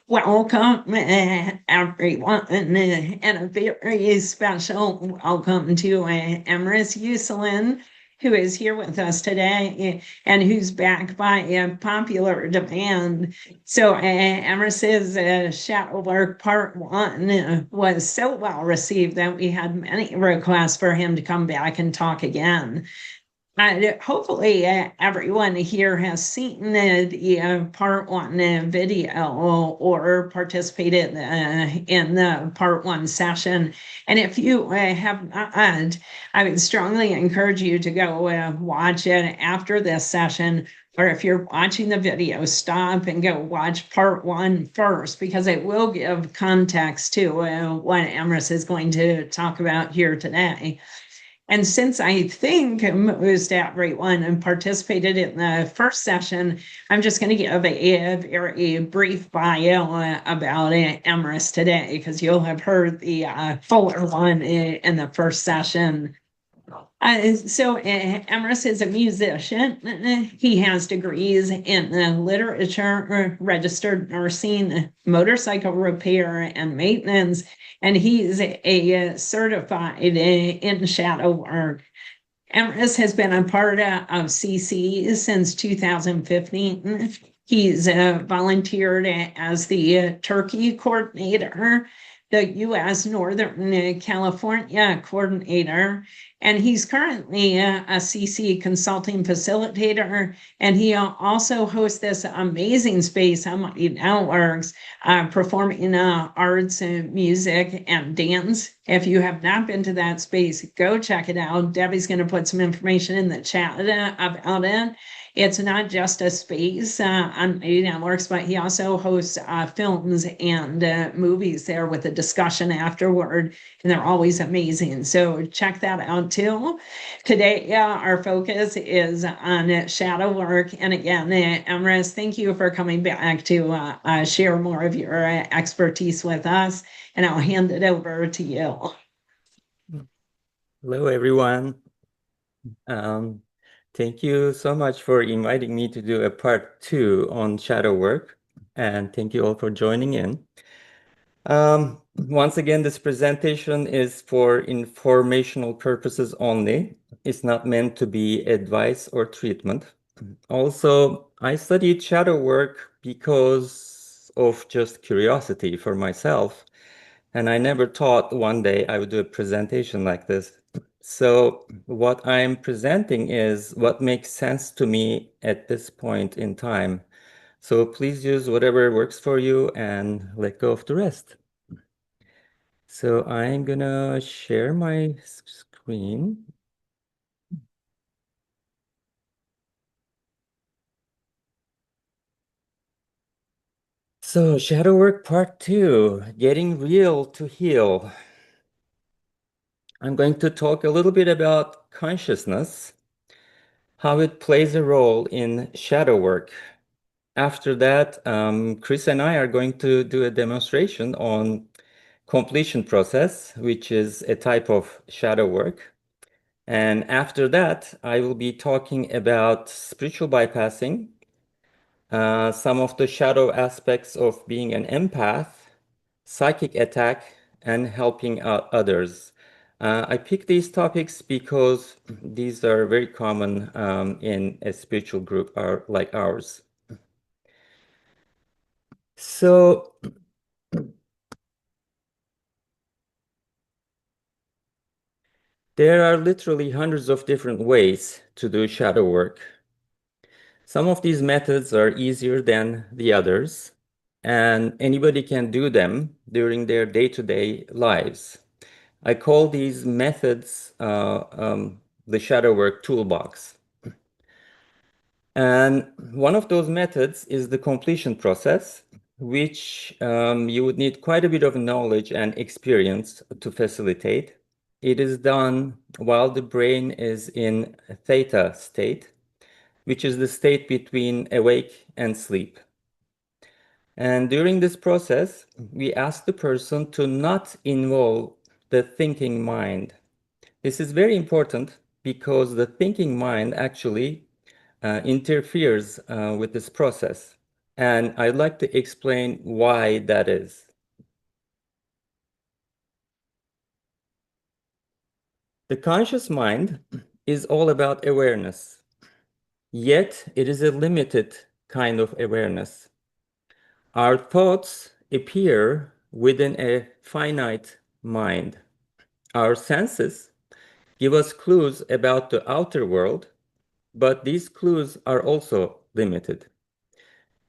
Welcome, everyone, and a very special welcome to Emrys Yucelen, who is here with us today and who's back by popular demand. So, Emrys's Shadow Work Part 1 was so well received that we had many requests for him to come back and talk again. Hopefully, everyone here has seen the part one video or participated in the part one session. And if you have not, I would strongly encourage you to go watch it after this session. Or if you're watching the video, stop and go watch part one first, because it will give context to what Emrys is going to talk about here today. And since I think most everyone participated in the first session, I'm just going to give a very brief bio about Emrys today, because you'll have heard the fuller one in the first session. Emrys is a musician. He has degrees in literature, registered nursing, motorcycle repair and maintenance, and he's a certified in shadow work. Emrys has been a part of CC since 2015. He's volunteered as the Turkey coordinator, the U.S. Northern California coordinator, and he's currently a CC consulting facilitator. And he also hosts this amazing space on Mighty Networks, performing arts and music and dance. If you have not been to that space, go check it out. Debbie's going to put some information in the chat about it. It's not just a space on Mighty Networks, but he also hosts films and movies there with a discussion afterward, and they're always amazing. So check that out too. Today, our focus is on shadow work. And again, Emrys, thank you for coming back to share more of your expertise with us, and I'll hand it over to you. Hello, everyone. Thank you so much for inviting me to do a part 2 on shadow work, and thank you all for joining in. Once again, this presentation is for informational purposes only. It's not meant to be advice or treatment. Also, I studied shadow work because of just curiosity for myself, and I never thought one day I would do a presentation like this. So what I'm presenting is what makes sense to me at this point in time. So please use whatever works for you and let go of the rest. So I'm gonna share my screen. So shadow work part 2, getting real to heal. I'm going to talk a little bit about consciousness, how it plays a role in shadow work. After that, Chris and I are going to do a demonstration on completion process, which is a type of shadow work. And after that, I will be talking about spiritual bypassing, some of the shadow aspects of being an empath, psychic attack, and helping out others. I picked these topics because these are very common in a spiritual group like ours. So there are literally hundreds of different ways to do shadow work. Some of these methods are easier than the others, and anybody can do them during their day-to-day lives. I call these methods the shadow work toolbox. And one of those methods is the completion process, which you would need quite a bit of knowledge and experience to facilitate. It is done while the brain is in theta state, which is the state between awake and sleep. And during this process, we ask the person to not involve the thinking mind. This is very important because the thinking mind actually interferes with this process. and I'd like to explain why that is. The conscious mind is all about awareness, yet it is a limited kind of awareness. Our thoughts appear within a finite mind. Our senses give us clues about the outer world, but these clues are also limited.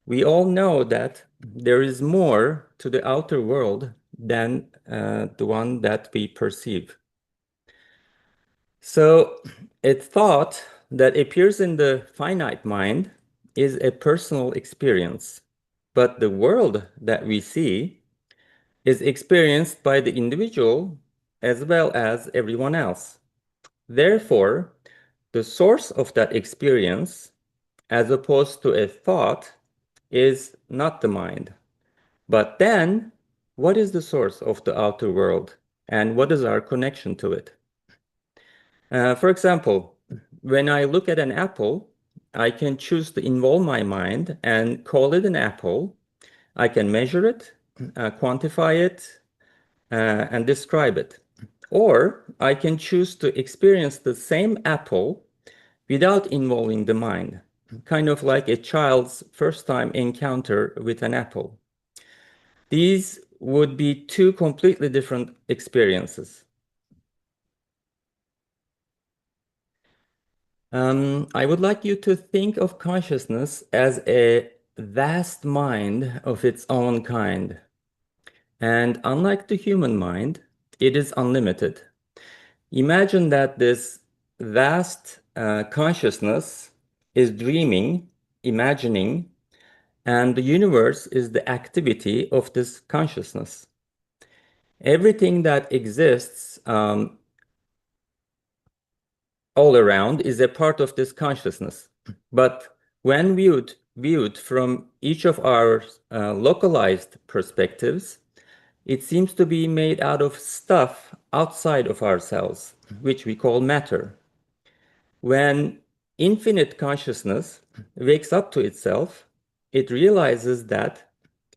We all know that there is more to the outer world than the one that we perceive. So, a thought that appears in the finite mind is a personal experience, but the world that we see is experienced by the individual as well as everyone else. Therefore, the source of that experience, as opposed to a thought, is not the mind. But then, what is the source of the outer world, and what is our connection to it? For example, when I look at an apple, I can choose to involve my mind and call it an apple. I can measure it, quantify it, and describe it. Or I can choose to experience the same apple without involving the mind, kind of like a child's first time encounter with an apple. These would be two completely different experiences. I would like you to think of consciousness as a vast mind of its own kind. And unlike the human mind, it is unlimited. Imagine that this vast consciousness is dreaming, imagining, and the universe is the activity of this consciousness. Everything that exists all around is a part of this consciousness. But when viewed from each of our localized perspectives, it seems to be made out of stuff outside of ourselves, which we call matter. When infinite consciousness wakes up to itself, it realizes that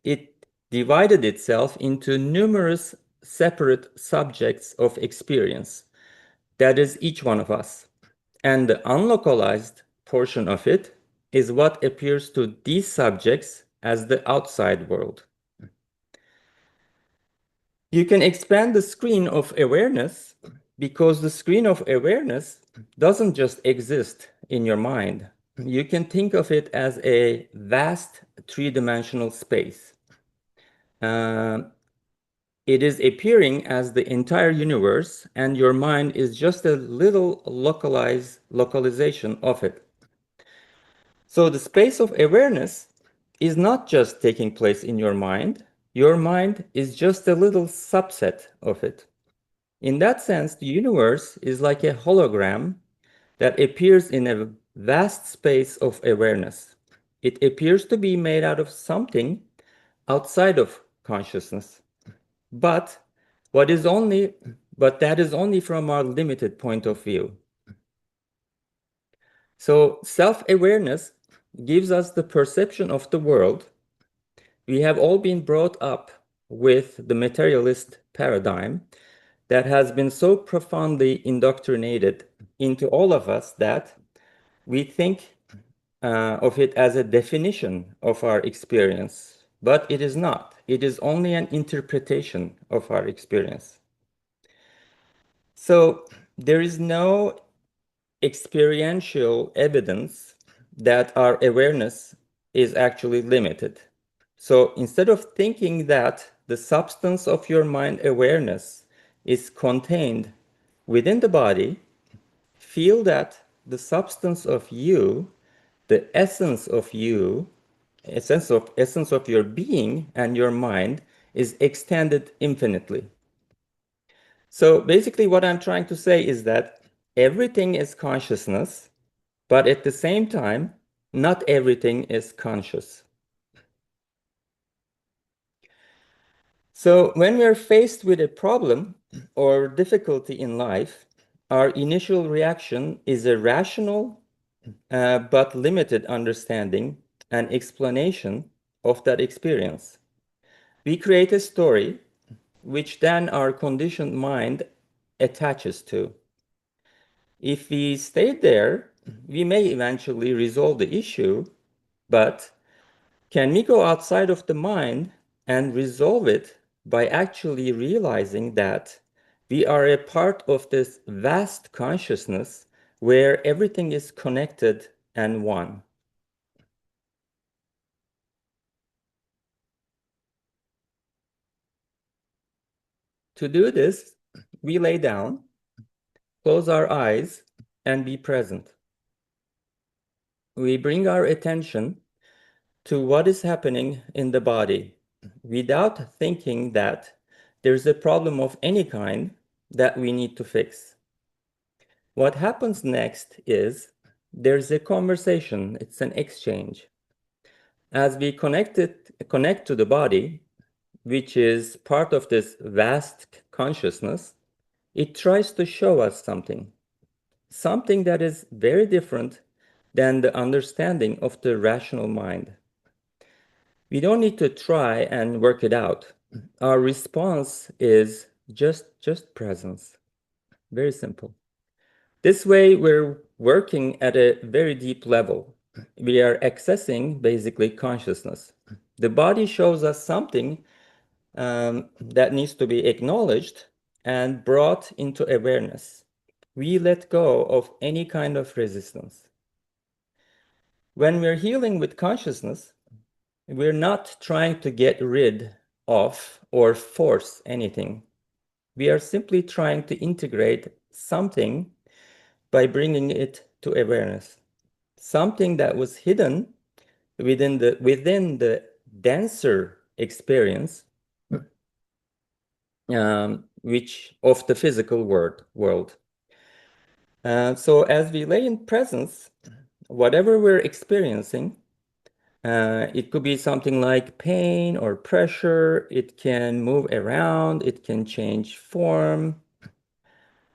it divided itself into numerous separate subjects of experience. That is each one of us. And the unlocalized portion of it is what appears to these subjects as the outside world. You can expand the screen of awareness because the screen of awareness doesn't just exist in your mind. You can think of it as a vast three-dimensional space. It is appearing as the entire universe, and your mind is just a little localization of it. So the space of awareness is not just taking place in your mind. Your mind is just a little subset of it. In that sense, the universe is like a hologram that appears in a vast space of awareness. It appears to be made out of something outside of consciousness. But that is only from our limited point of view. So self-awareness gives us the perception of the world. We have all been brought up with the materialist paradigm that has been so profoundly indoctrinated into all of us that we think of it as a definition of our experience, but it is not. It is only an interpretation of our experience. So there is no experiential evidence that our awareness is actually limited. So instead of thinking that the substance of your mind awareness is contained within the body, feel that the substance of you, the essence of you, essence of your being and your mind is extended infinitely. So basically what I'm trying to say is that everything is consciousness, but at the same time, not everything is conscious. So when we're faced with a problem or difficulty in life, our initial reaction is a rational but limited understanding and explanation of that experience. We create a story which then our conditioned mind attaches to. If we stay there, we may eventually resolve the issue, but can we go outside of the mind and resolve it by actually realizing that we are a part of this vast consciousness where everything is connected and one? To do this, we lay down, close our eyes, and be present. We bring our attention to what is happening in the body without thinking that there's a problem of any kind that we need to fix. What happens next is there's a conversation, it's an exchange. As we connect to the body, which is part of this vast consciousness, it tries to show us something that is very different than the understanding of the rational mind. We don't need to try and work it out. Our response is just presence. Very simple. This way, we're working at a very deep level. We are accessing basically consciousness. The body shows us something that needs to be acknowledged and brought into awareness. We let go of any kind of resistance. When we're healing with consciousness, we're not trying to get rid of or force anything. We are simply trying to integrate something by bringing it to awareness. Something that was hidden within the denser experience, which of the physical world. So as we lay in presence, whatever we're experiencing, it could be something like pain or pressure. It can move around, it can change form,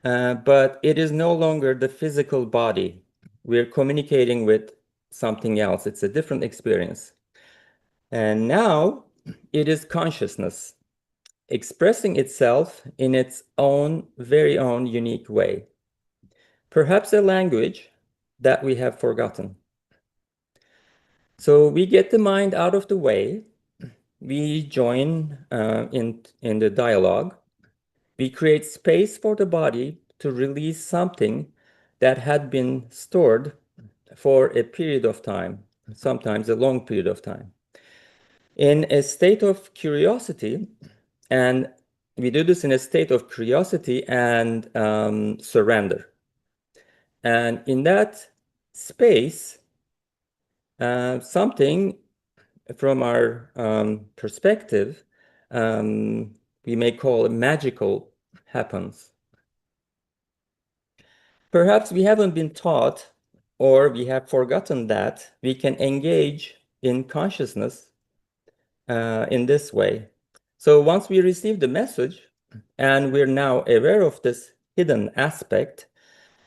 but it is no longer the physical body. We're communicating with something else. It's a different experience. And now it is consciousness expressing itself in its own, very own unique way. Perhaps a language that we have forgotten. So we get the mind out of the way. We join in the dialogue. We create space for the body to release something that had been stored for a period of time, sometimes a long period of time. In a state of curiosity, and we do this in a state of curiosity and surrender. And in that space, something from our perspective, we may call magical happens. Perhaps we haven't been taught or we have forgotten that we can engage in consciousness in this way. So once we receive the message and we're now aware of this hidden aspect,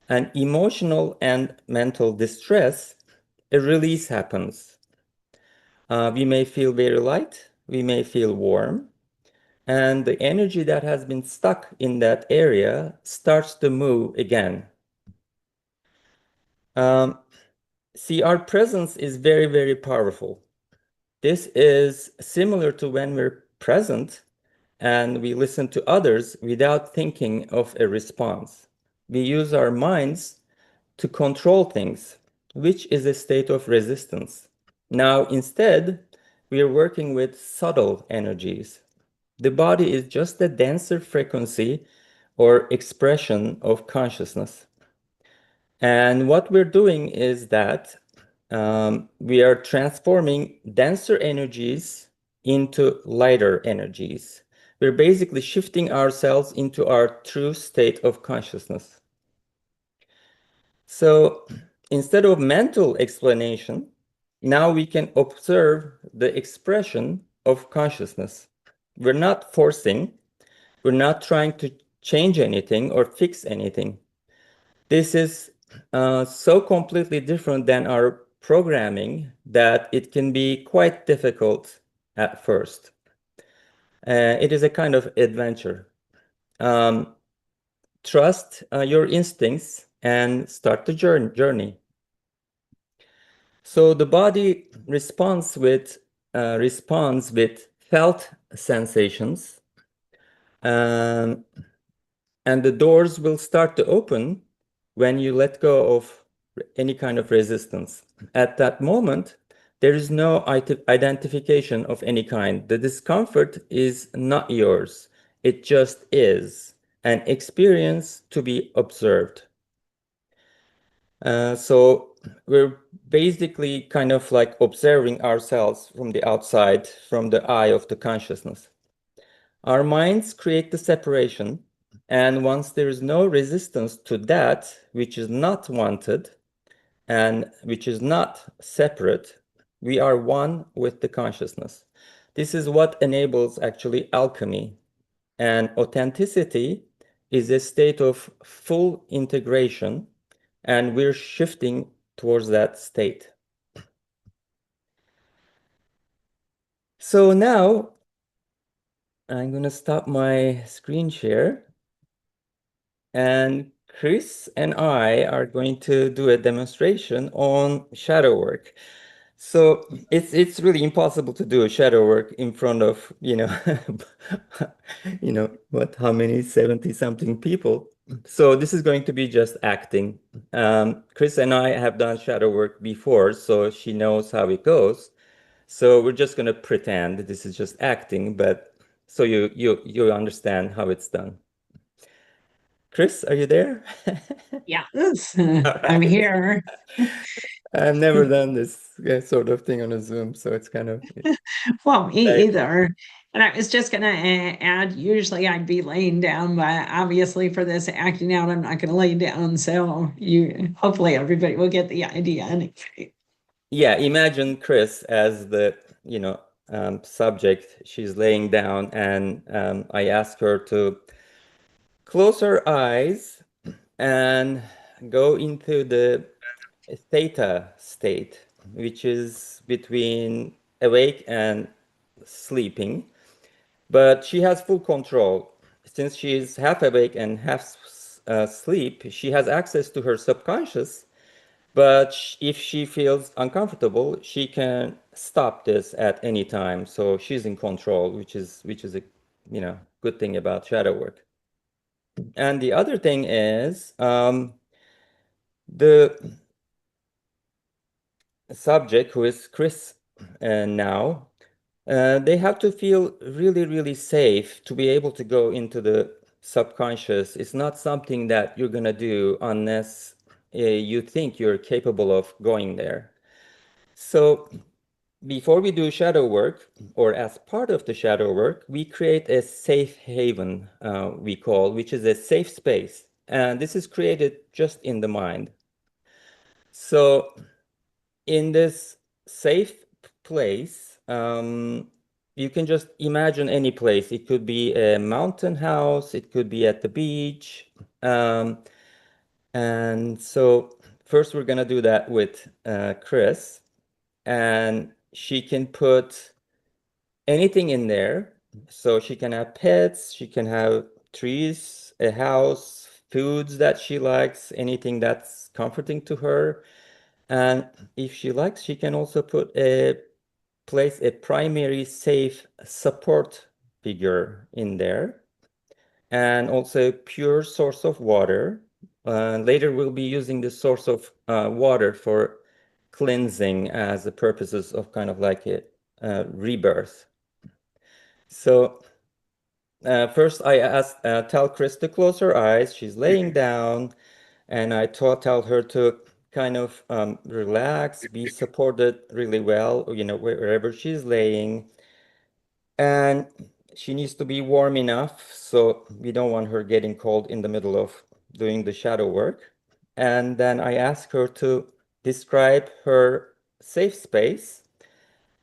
an emotional and mental distress, a release happens. We may feel very light, we may feel warm, and the energy that has been stuck in that area starts to move again. See, our presence is very, very powerful. This is similar to when we're present and we listen to others without thinking of a response. We use our minds to control things, which is a state of resistance. Now, instead, we are working with subtle energies. The body is just a denser frequency or expression of consciousness. And what we're doing is that we are transforming denser energies into lighter energies. We're basically shifting ourselves into our true state of consciousness. So instead of mental explanation, now we can observe the expression of consciousness. We're not forcing, we're not trying to change anything or fix anything. This is so completely different than our programming that it can be quite difficult at first. It is a kind of adventure. Trust your instincts and start the journey. So the body responds with felt sensations, um, and the doors will start to open when you let go of any kind of resistance. At that moment, there is no identification of any kind. The discomfort is not yours. It just is an experience to be observed. So we're basically kind of like observing ourselves from the outside, from the eye of the consciousness. Our minds create the separation, and once there is no resistance to that which is not wanted and which is not separate, we are one with the consciousness. This is what enables actually alchemy. And authenticity is a state of full integration, and we're shifting towards that state. So now I'm going to stop my screen share, and Chris and I are going to do a demonstration on shadow work. So it's really impossible to do a shadow work in front of, how many 70 something people. So this is going to be just acting. Chris and I have done shadow work before, so she knows how it goes. So we're just going to pretend that this is just acting, but so you understand how it's done. Chris, are you there? Yes, All I'm right. here. I've never done this sort of thing on a Zoom, so it's kind of Well, me exciting. either. And I was just going to add, usually I'd be laying down, but obviously for this acting out, I'm not going to lay down. So hopefully everybody will get the idea anyway. Yeah, imagine Chris as the, subject. She's laying down, and I ask her to close her eyes and go into the theta state, which is between awake and sleeping. But she has full control. Since she is half awake and half asleep, she has access to her subconscious. But if she feels uncomfortable, she can stop this at any time. So she's in control, which is a good thing about shadow work. And the other thing is the subject, who is Chris now, they have to feel really, really safe to be able to go into the subconscious. It's not something that you're going to do unless you think you're capable of going there. So before we do shadow work, or as part of the shadow work, we create a safe haven, we call, which is a safe space. And this is created just in the mind. So in this safe place, you can just imagine any place. It could be a mountain house, it could be at the beach. And so first we're gonna do that with Chris, and she can put anything in there. So she can have pets, she can have trees, a house, foods that she likes, anything that's comforting to her. And if she likes, she can also place a primary safe support figure in there, and also pure source of water. Later, we'll be using the source of water for cleansing as the purposes of kind of like a rebirth. So first, tell Chris to close her eyes. She's laying down, and I tell her to kind of relax, be supported really well, wherever she's laying. And she needs to be warm enough, so we don't want her getting cold in the middle of doing the shadow work. And then I ask her to describe her safe space.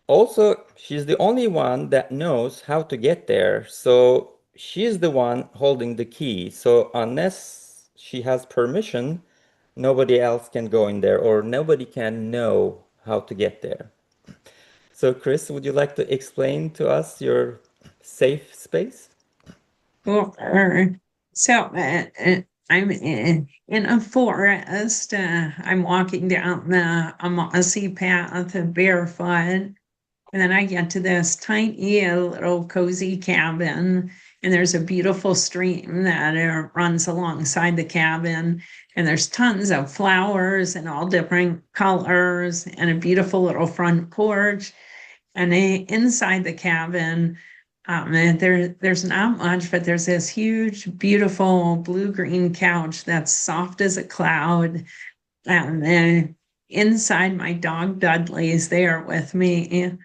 Also, she's the only one that knows how to get there. So she's the one holding the key. So unless she has permission, nobody else can go in there, or nobody can know how to get there. So, Chris, would you like to explain to us your safe space? Sure. So I'm in a forest. I'm walking down a mossy path barefoot. And then I get to this tiny little cozy cabin, and there's a beautiful stream that runs alongside the cabin. And there's tons of flowers in all different colors, and a beautiful little front porch. And inside the cabin, and there's not much, but there's this huge, beautiful blue-green couch that's soft as a cloud. And then inside, my dog Dudley is there with me.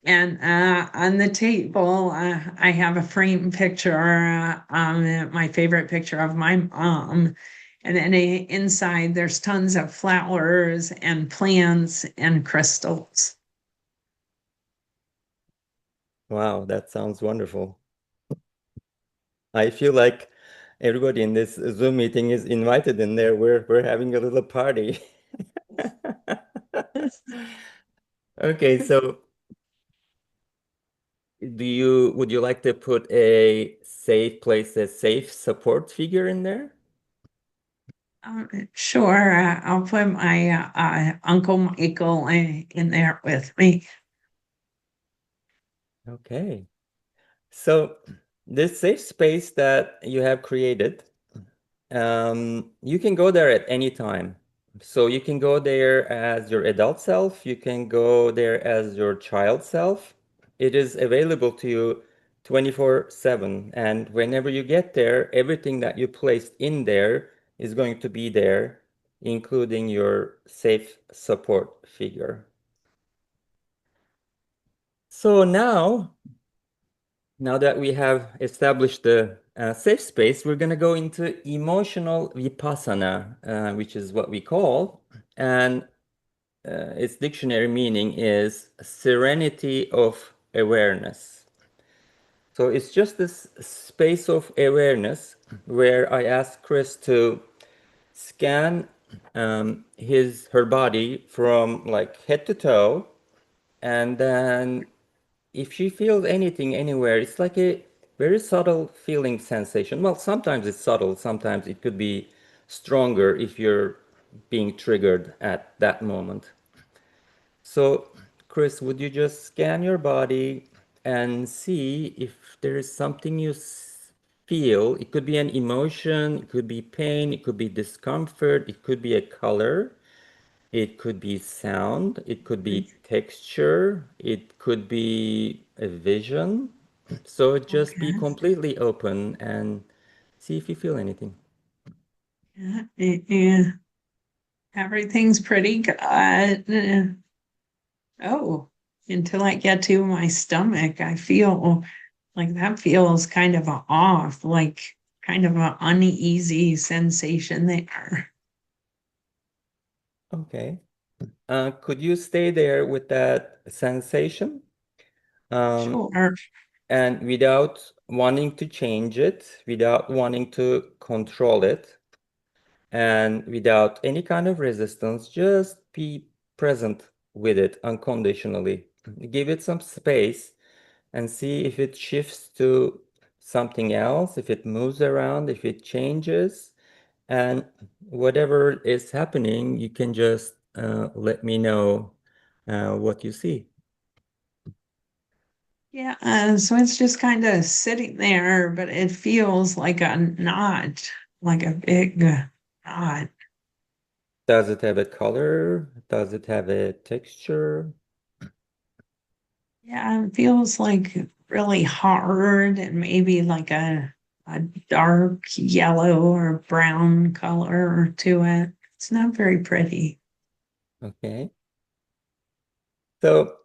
And on the table, I have a framed picture, my favorite picture of my mom. And then inside, there's tons of flowers and plants and crystals. Wow, that sounds wonderful. I feel like everybody in this Zoom meeting is invited in there. We're having a little party. Okay, so would you like to put a safe place, a safe support figure in there? Sure, I'll put my Uncle Michael in there with me. Okay. So this safe space that you have created, you can go there at any time. So you can go there as your adult self, you can go there as your child self. It is available to you 24/7. And whenever you get there, everything that you placed in there is going to be there, including your safe support figure. So now that we have established the safe space, we're going to go into emotional vipassana, which is what we call, and its dictionary meaning is serenity of awareness. So it's just this space of awareness where I ask Chris to scan her body from like head to toe, and then if she feels anything anywhere, it's like a very subtle feeling sensation. Well, sometimes it's subtle, sometimes it could be stronger if you're being triggered at that moment. So, Chris, would you just scan your body and see if there is something you feel? It could be an emotion, it could be pain, it could be discomfort, it could be a color. It could be sound, it could be texture, it could be a vision. So just be Okay. completely open and see if you feel anything. Yeah, yeah. Everything's pretty good. Oh, until I get to my stomach, I feel like that feels kind of off, like kind of an uneasy sensation there. Okay. Could you stay there with that sensation? Um, Sure. and without wanting to change it, without wanting to control it, and without any kind of resistance, just be present with it unconditionally. Give it some space and see if it shifts to something else, if it moves around, if it changes. And whatever is happening, you can just let me know what you see. Yeah, so it's just kind of sitting there, but it feels like a knot, like a big knot. Does it have a color? Does it have a texture? Yeah, it feels like really hard and maybe like a dark yellow or brown color to it. It's not very pretty. Okay. So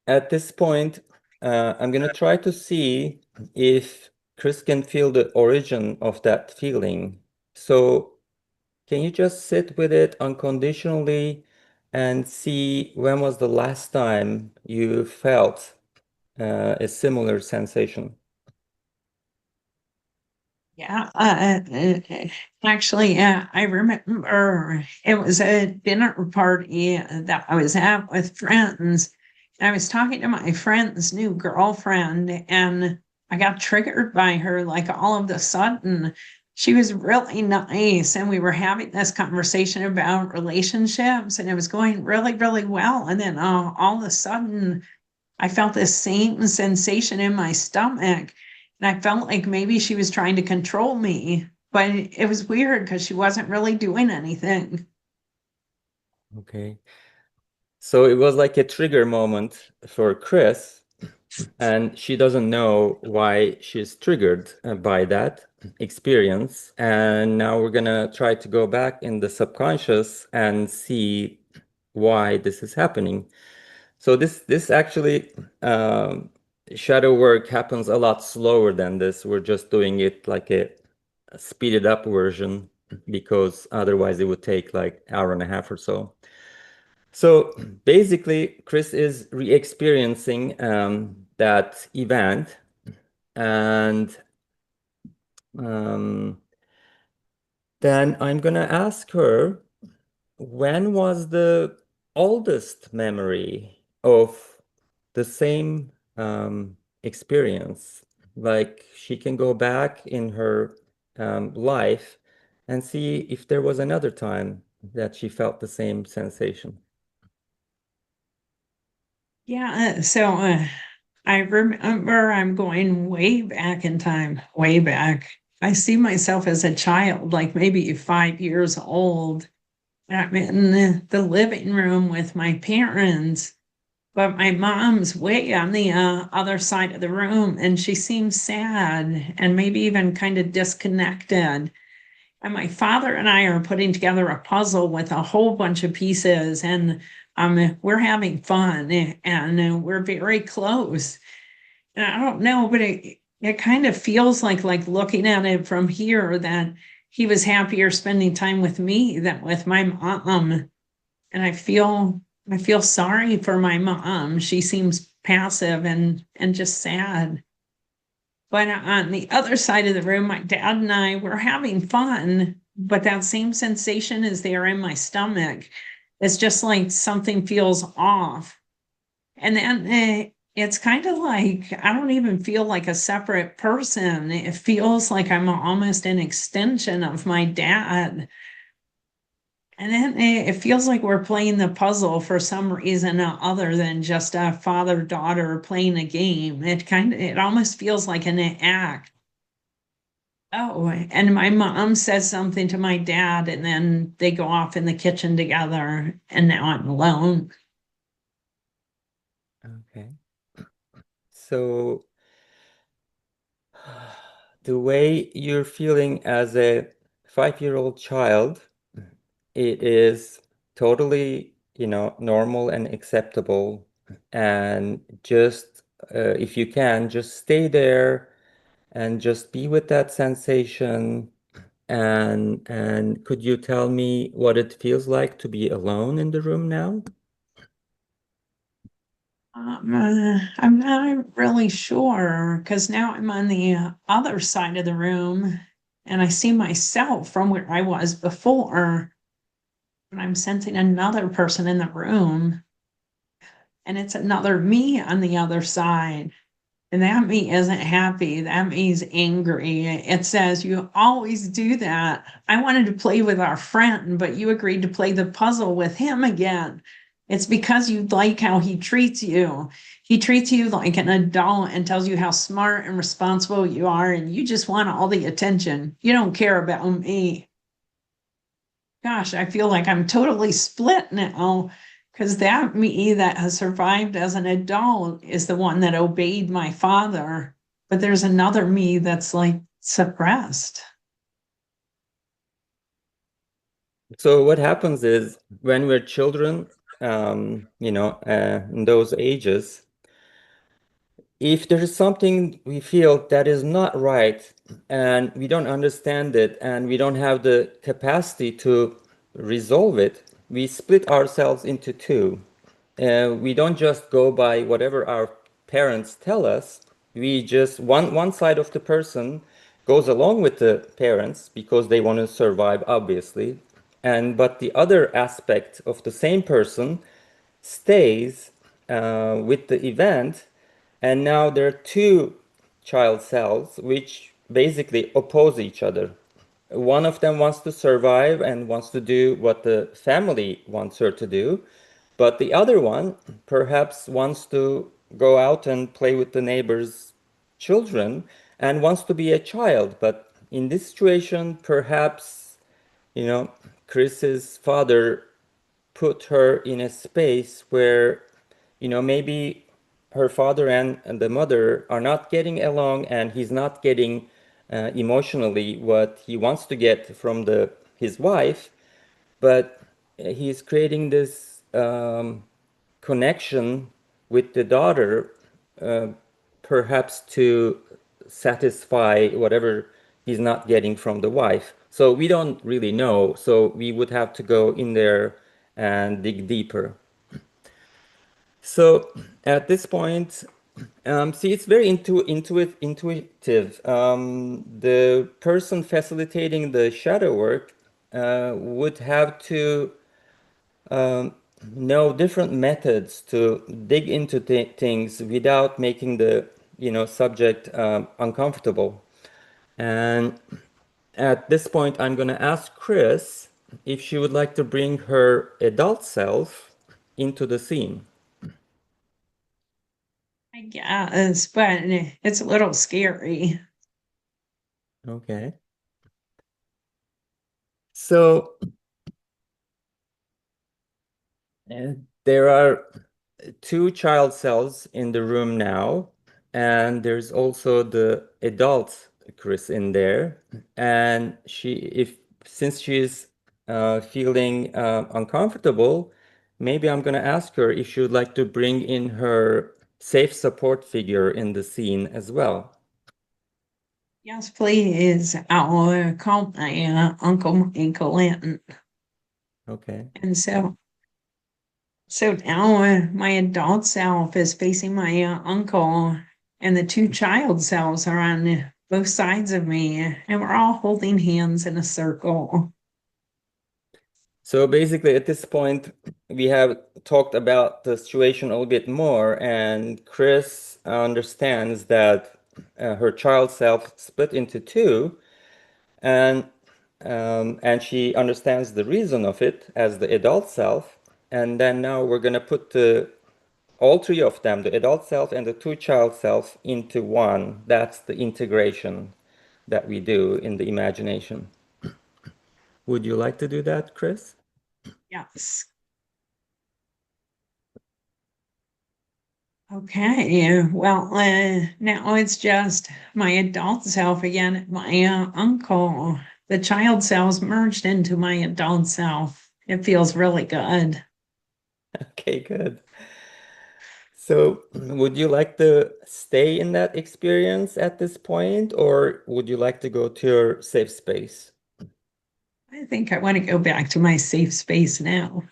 at this point, I'm going to try to see if Chris can feel the origin of that feeling. So, can you just sit with it unconditionally and see when was the last time you felt a similar sensation? Yeah, actually, I remember it was a dinner party that I was at with friends. And I was talking to my friend's new girlfriend, and I got triggered by her like all of a sudden. She was really nice, and we were having this conversation about relationships, and it was going really, really well. And then all of a sudden, I felt this same sensation in my stomach. And I felt like maybe she was trying to control me, but it was weird because she wasn't really doing anything. Okay. So it was like a trigger moment for Chris, and she doesn't know why she's triggered by that experience. And now we're gonna try to go back in the subconscious and see why this is happening. So this actually shadow work happens a lot slower than this. We're just doing it like a speeded up version because otherwise it would take like hour and a half or so. So basically, Chris is re-experiencing that event, and um, then I'm gonna ask her, when was the oldest memory of the same experience? Like she can go back in her life and see if there was another time that she felt the same sensation. Yeah, so I remember I'm going way back in time, way back. I see myself as a child, like maybe 5 years old. I'm in the living room with my parents, but my mom's way on the other side of the room, and she seems sad and maybe even kind of disconnected. And my father and I are putting together a puzzle with a whole bunch of pieces, and we're having fun and we're very close. And I don't know, but it kind of feels like looking at it from here that he was happier spending time with me than with my mom. And I feel sorry for my mom. She seems passive and just sad. But on the other side of the room, my dad and I were having fun, but that same sensation is there in my stomach. It's just like something feels off. And then it's kind of like I don't even feel like a separate person. It feels like I'm almost an extension of my dad. And then it feels like we're playing the puzzle for some reason other than just a father daughter playing a game. It almost feels like an act. Oh, and my mom says something to my dad, and then they go off in the kitchen together, and now I'm alone. Okay. So the way you're feeling as a 5-year-old child, it is totally, normal and acceptable. And just if you can, just stay there and just be with that sensation. And could you tell me what it feels like to be alone in the room now? I'm not really sure because now I'm on the other side of the room and I see myself from where I was before, and I'm sensing another person in the room, and it's another me on the other side. And that me isn't happy. That me's angry. It says, you always do that. I wanted to play with our friend, but you agreed to play the puzzle with him again. It's because you like how he treats you. He treats you like an adult and tells you how smart and responsible you are, and you just want all the attention. You don't care about me. Gosh, I feel like I'm totally split now because that me that has survived as an adult is the one that obeyed my father. But there's another me that's like suppressed. So what happens is when we're children, in those ages, if there is something we feel that is not right and we don't understand it and we don't have the capacity to resolve it, we split ourselves into two. We don't just go by whatever our parents tell us. We just one side of the person goes along with the parents because they want to survive, obviously. But the other aspect of the same person stays with the event, and now there are two child cells which basically oppose each other. One of them wants to survive and wants to do what the family wants her to do, but the other one perhaps wants to go out and play with the neighbor's children and wants to be a child. But in this situation, perhaps, Chris's father put her in a space where, maybe her father and the mother are not getting along, and he's not getting emotionally what he wants to get from his wife, but he's creating this connection with the daughter, uh, perhaps to satisfy whatever he's not getting from the wife. So we don't really know. So we would have to go in there and dig deeper. So at this point, see, it's very intuitive. The person facilitating the shadow work would have to know different methods to dig into things without making the subject uncomfortable. And at this point, I'm going to ask Chris if she would like to bring her adult self into the scene. I guess, but it's a little scary. Okay. So there are two child cells in the room now, and there's also the adult Chris in there. And since she's feeling uncomfortable, maybe I'm going to ask her if she would like to bring in her safe support figure in the scene as well. Yes, please. I'll call my uncle Clinton. Okay. And so now my adult self is facing my uncle, and the two child selves are on both sides of me, and we're all holding hands in a circle. So basically, at this point, we have talked about the situation a little bit more, and Chris understands that her child self split into two, and she understands the reason of it as the adult self. And then now we're going to put all three of them, the adult self and the two child self, into one. That's the integration that we do in the imagination. Would you like to do that, Chris? Yes. Okay. Well, now it's just my adult self again, my uncle. The child selves merged into my adult self. It feels really good. Okay, good. So, would you like to stay in that experience at this point, or would you like to go to your safe space? I think I want to go back to my safe space now.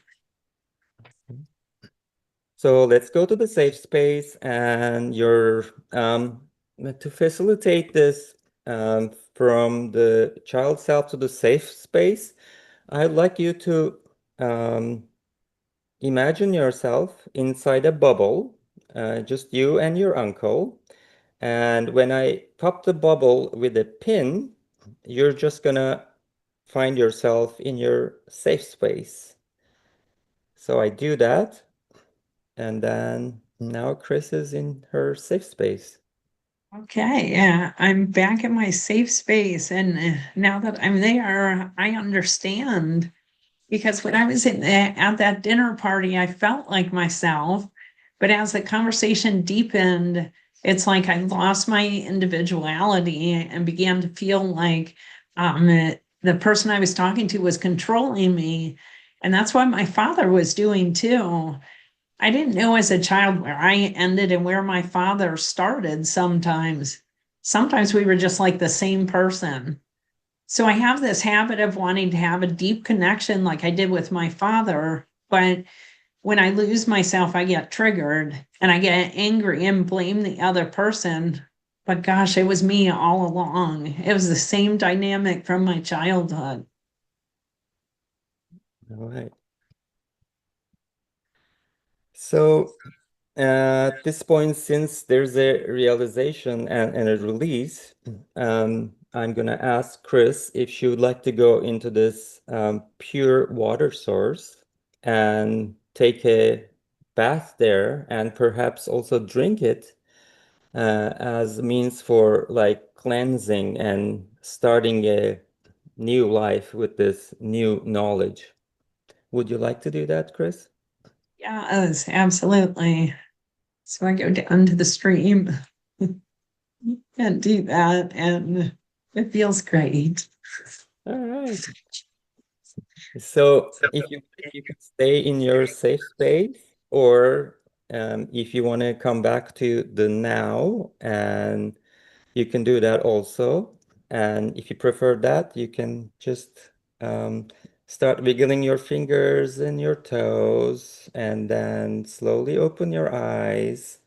So let's go to the safe space, and to facilitate this from the child self to the safe space, I'd like you to imagine yourself inside a bubble, just you and your uncle. And when I pop the bubble with a pin, you're just gonna find yourself in your safe space. So I do that, and then now Chris is in her safe space. Okay, yeah, I'm back in my safe space. And now that I'm there, I understand. Because when I was at that dinner party, I felt like myself. But as the conversation deepened, it's like I lost my individuality and began to feel like the person I was talking to was controlling me. And that's what my father was doing too. I didn't know as a child where I ended and where my father started sometimes. Sometimes we were just like the same person. So I have this habit of wanting to have a deep connection like I did with my father. But when I lose myself, I get triggered and I get angry and blame the other person. but gosh, it was me all along. It was the same dynamic from my childhood. All right. So at this point, since there's a realization and a release, I'm going to ask Chris if she would like to go into this pure water source and take a bath there and perhaps also drink it as means for like cleansing and starting a new life with this new knowledge. Would you like to do that, Chris? Yes, absolutely. So I go down to the stream and do that, and it feels great. All right. So if you could stay in your safe space, or if you want to come back to the now, and you can do that also. And if you prefer that, you can just start wiggling your fingers and your toes, and then slowly open your eyes.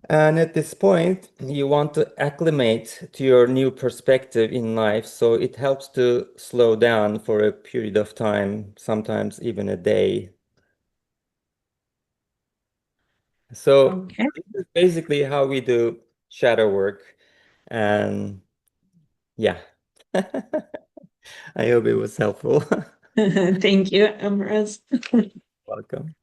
And at this point, you want to acclimate to your new perspective in life. So it helps to slow down for a period of time, sometimes even a day. So Okay. this is basically how we do shadow work. And yeah, I hope it was helpful. Thank you, Emrys. Welcome.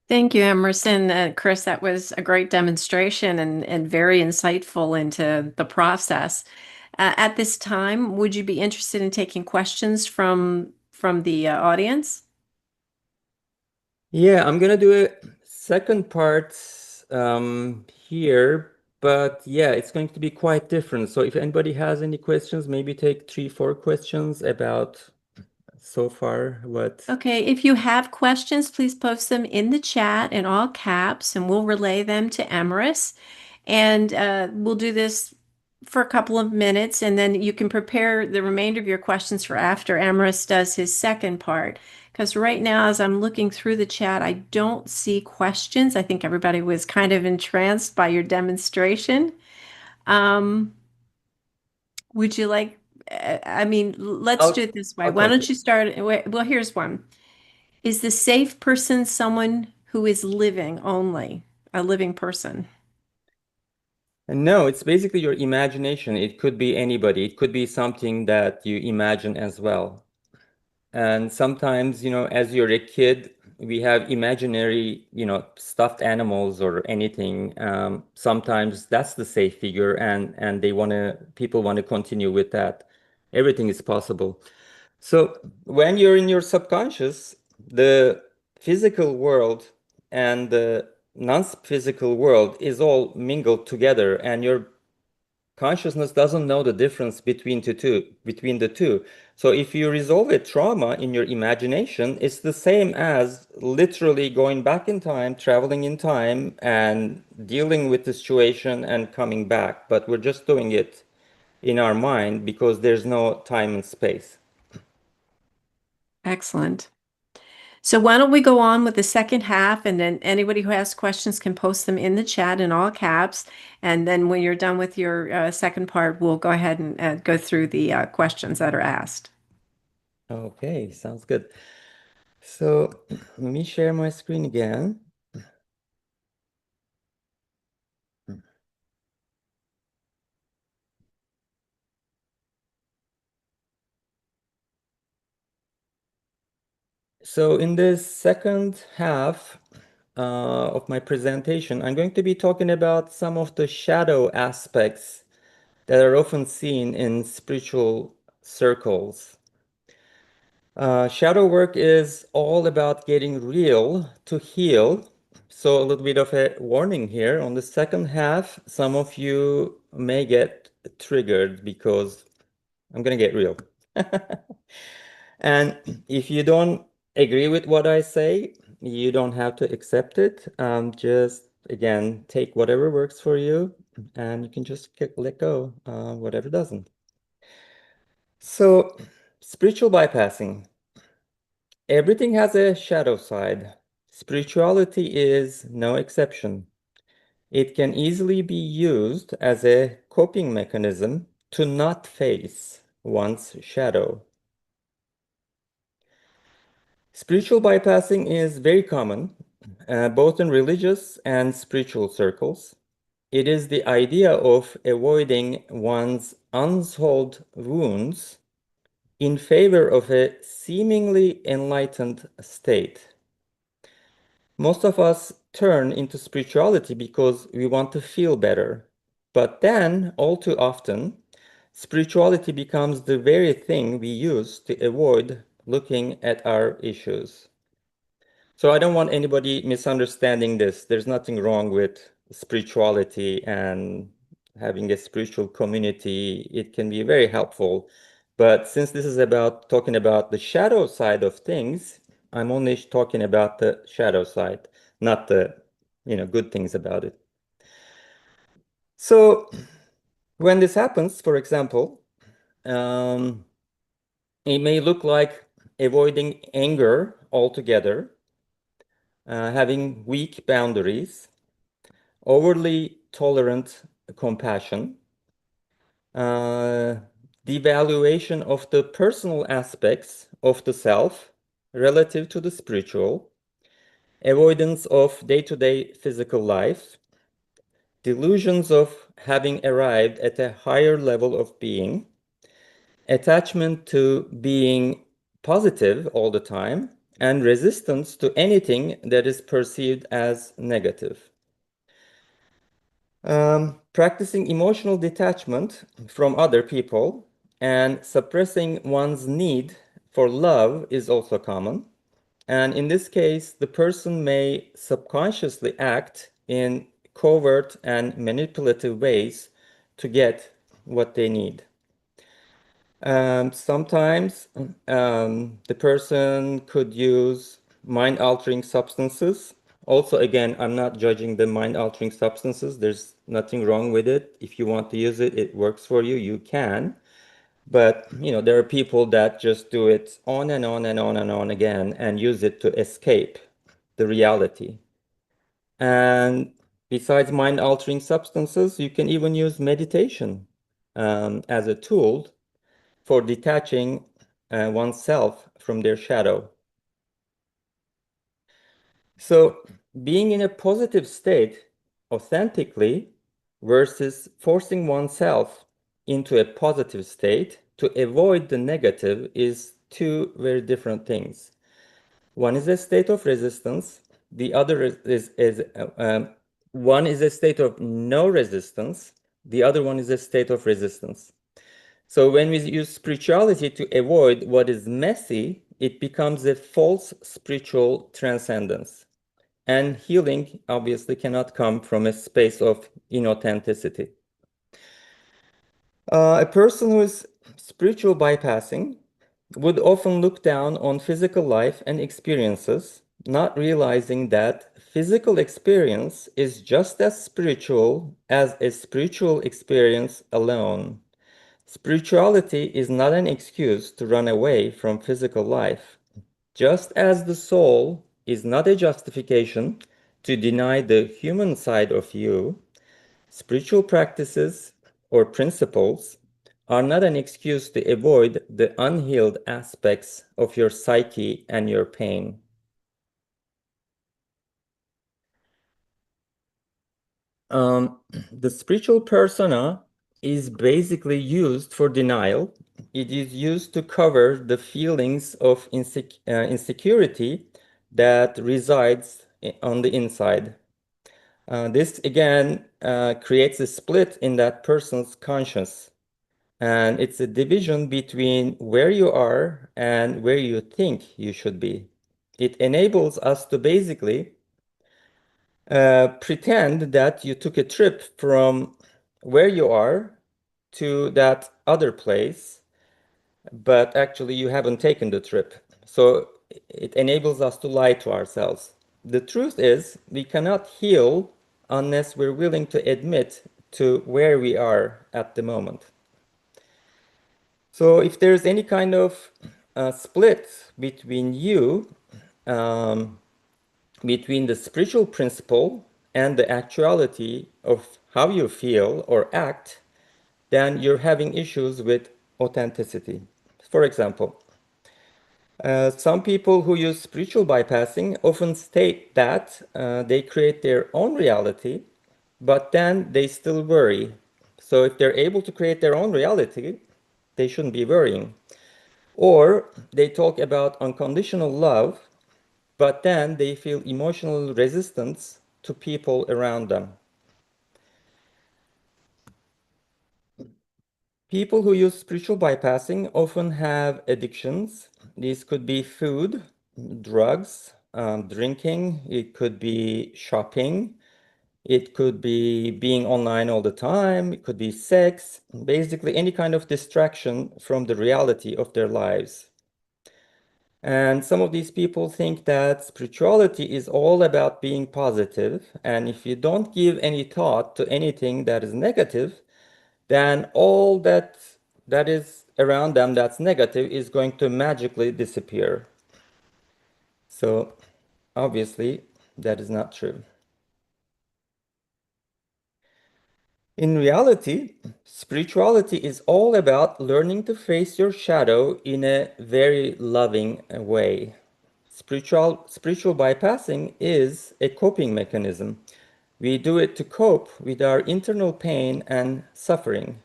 Thank you, Emerson. Chris, that was a great demonstration and very insightful into the process. At this time, would you be interested in taking questions from the audience? Yeah, I'm gonna do a second part here, but yeah, it's going to be quite different. So if anybody has any questions, maybe take 3, 4 questions about so far what. Okay, if you have questions, please post them in the chat in all caps, and we'll relay them to Emrys. And we'll do this for a couple of minutes, and then you can prepare the remainder of your questions for after Emrys does his second part. Because right now, as I'm looking through the chat, I don't see questions. I think everybody was kind of entranced by your demonstration. Um, would you like, I mean, let's do I'll it this way. I'll Why don't continue. you start? Well, here's one. Is the safe person someone who is living only, a living person? And no, it's basically your imagination. It could be anybody. It could be something that you imagine as well. And sometimes, as you're a kid, we have imaginary, stuffed animals or anything. Sometimes that's the safe figure, and people want to continue with that. Everything is possible. So when you're in your subconscious, the physical world and the non-physical world is all mingled together, and your consciousness doesn't know the difference between the two. So if you resolve a trauma in your imagination, it's the same as literally going back in time, traveling in time, and dealing with the situation and coming back. But we're just doing it in our mind because there's no time and space. Excellent. So why don't we go on with the second half, and then anybody who has questions can post them in the chat in all caps. And then when you're done with your second part, we'll go ahead and go through the questions that are asked. Okay, sounds good. So let me share my screen again. So in this second half of my presentation, I'm going to be talking about some of the shadow aspects that are often seen in spiritual circles. Shadow work is all about getting real to heal. So a little bit of a warning here. On the second half, some of you may get triggered because I'm going to get real. And if you don't agree with what I say, you don't have to accept it. Just again, take whatever works for you, and you can just let go, whatever doesn't. So, spiritual bypassing. Everything has a shadow side. Spirituality is no exception. It can easily be used as a coping mechanism to not face one's shadow. Spiritual bypassing is very common, both in religious and spiritual circles. It is the idea of avoiding one's unsolved wounds in favor of a seemingly enlightened state. Most of us turn into spirituality because we want to feel better. But then, all too often, spirituality becomes the very thing we use to avoid looking at our issues. So I don't want anybody misunderstanding this. There's nothing wrong with spirituality and having a spiritual community. It can be very helpful. But since this is about talking about the shadow side of things, I'm only talking about the shadow side, not the, good things about it. So when this happens, for example, it may look like avoiding anger altogether, having weak boundaries, overly tolerant compassion, devaluation of the personal aspects of the self relative to the spiritual, avoidance of day-to-day physical life, delusions of having arrived at a higher level of being, attachment to being positive all the time, and resistance to anything that is perceived as negative. Practicing emotional detachment from other people and suppressing one's need for love is also common. And in this case, the person may subconsciously act in covert and manipulative ways to get what they need. Sometimes the person could use mind-altering substances. Also, again, I'm not judging the mind-altering substances. There's nothing wrong with it. If you want to use it, it works for you, you can. But, there are people that just do it on and on and on and on again and use it to escape the reality. And besides mind-altering substances, you can even use meditation as a tool for detaching oneself from their shadow. So being in a positive state authentically versus forcing oneself into a positive state to avoid the negative is two very different things. One is a state of resistance. The other is one is a state of no resistance. The other one is a state of resistance. So when we use spirituality to avoid what is messy, it becomes a false spiritual transcendence. And healing obviously cannot come from a space of inauthenticity. A person who is spiritual bypassing would often look down on physical life and experiences, not realizing that physical experience is just as spiritual as a spiritual experience alone. Spirituality is not an excuse to run away from physical life, just as the soul is not a justification to deny the human side of you. Spiritual practices or principles are not an excuse to avoid the unhealed aspects of your psyche and your pain. The spiritual persona is basically used for denial. It is used to cover the feelings of insecurity that resides on the inside. This again creates a split in that person's conscience. And it's a division between where you are and where you think you should be. It enables us to basically pretend that you took a trip from where you are to that other place, but actually you haven't taken the trip. So it enables us to lie to ourselves. The truth is, we cannot heal unless we're willing to admit to where we are at the moment. So if there's any kind of split between you, between the spiritual principle and the actuality of how you feel or act, then you're having issues with authenticity. For example, some people who use spiritual bypassing often state that they create their own reality, but then they still worry. So if they're able to create their own reality, they shouldn't be worrying. Or they talk about unconditional love, but then they feel emotional resistance to people around them. People who use spiritual bypassing often have addictions. These could be food, drugs, drinking, it could be shopping, it could be being online all the time, it could be sex, basically any kind of distraction from the reality of their lives. And some of these people think that spirituality is all about being positive, and if you don't give any thought to anything that is negative, then all that is around them that's negative is going to magically disappear. So obviously that is not true. In reality, spirituality is all about learning to face your shadow in a very loving way. Spiritual bypassing is a coping mechanism. We do it to cope with our internal pain and suffering.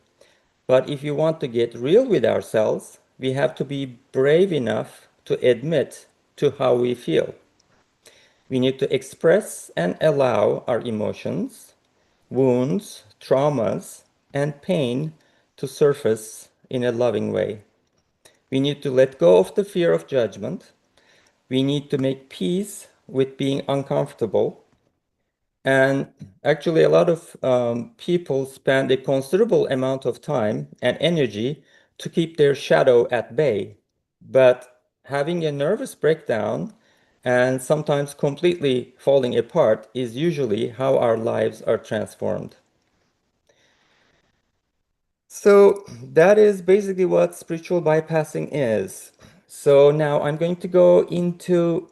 But if you want to get real with ourselves, we have to be brave enough to admit to how we feel. We need to express and allow our emotions, wounds, traumas, and pain to surface in a loving way. We need to let go of the fear of judgment. We need to make peace with being uncomfortable. And actually, a lot of people spend a considerable amount of time and energy to keep their shadow at bay. But having a nervous breakdown and sometimes completely falling apart is usually how our lives are transformed. So that is basically what spiritual bypassing is. So now I'm going to go into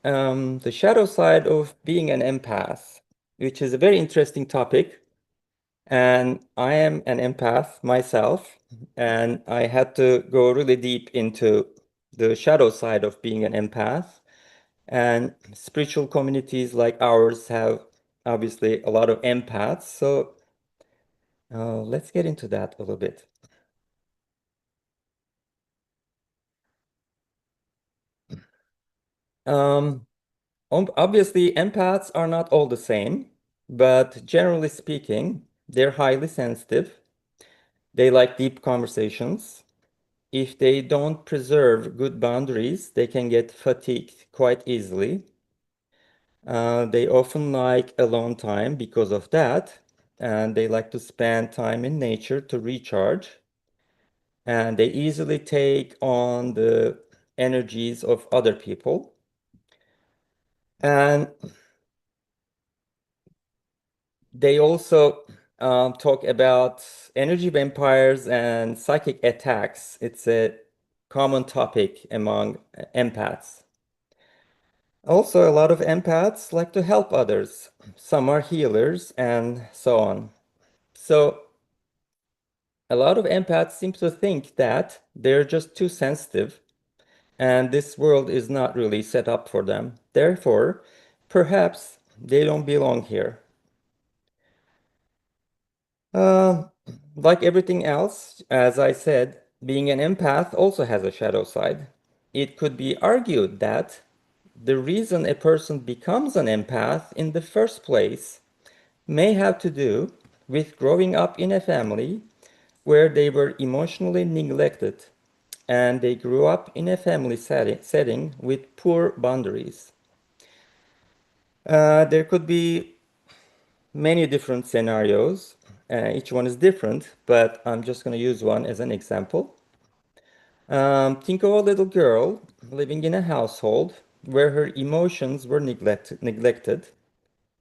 the shadow side of being an empath, which is a very interesting topic. And I am an empath myself, and I had to go really deep into the shadow side of being an empath. And spiritual communities like ours have obviously a lot of empaths. So let's get into that a little bit. Obviously, empaths are not all the same, but generally speaking, they're highly sensitive. They like deep conversations. If they don't preserve good boundaries, they can get fatigued quite easily. They often like alone time because of that, and they like to spend time in nature to recharge. And they easily take on the energies of other people. And they also talk about energy vampires and psychic attacks. It's a common topic among empaths. Also, a lot of empaths like to help others. Some are healers and so on. So, a lot of empaths seem to think that they're just too sensitive and this world is not really set up for them. Therefore, perhaps they don't belong here. Uh, like everything else, as I said, being an empath also has a shadow side. It could be argued that the reason a person becomes an empath in the first place may have to do with growing up in a family where they were emotionally neglected and they grew up in a family setting with poor boundaries. There could be many different scenarios. Each one is different, but I'm just going to use one as an example. Think of a little girl living in a household where her emotions were neglected.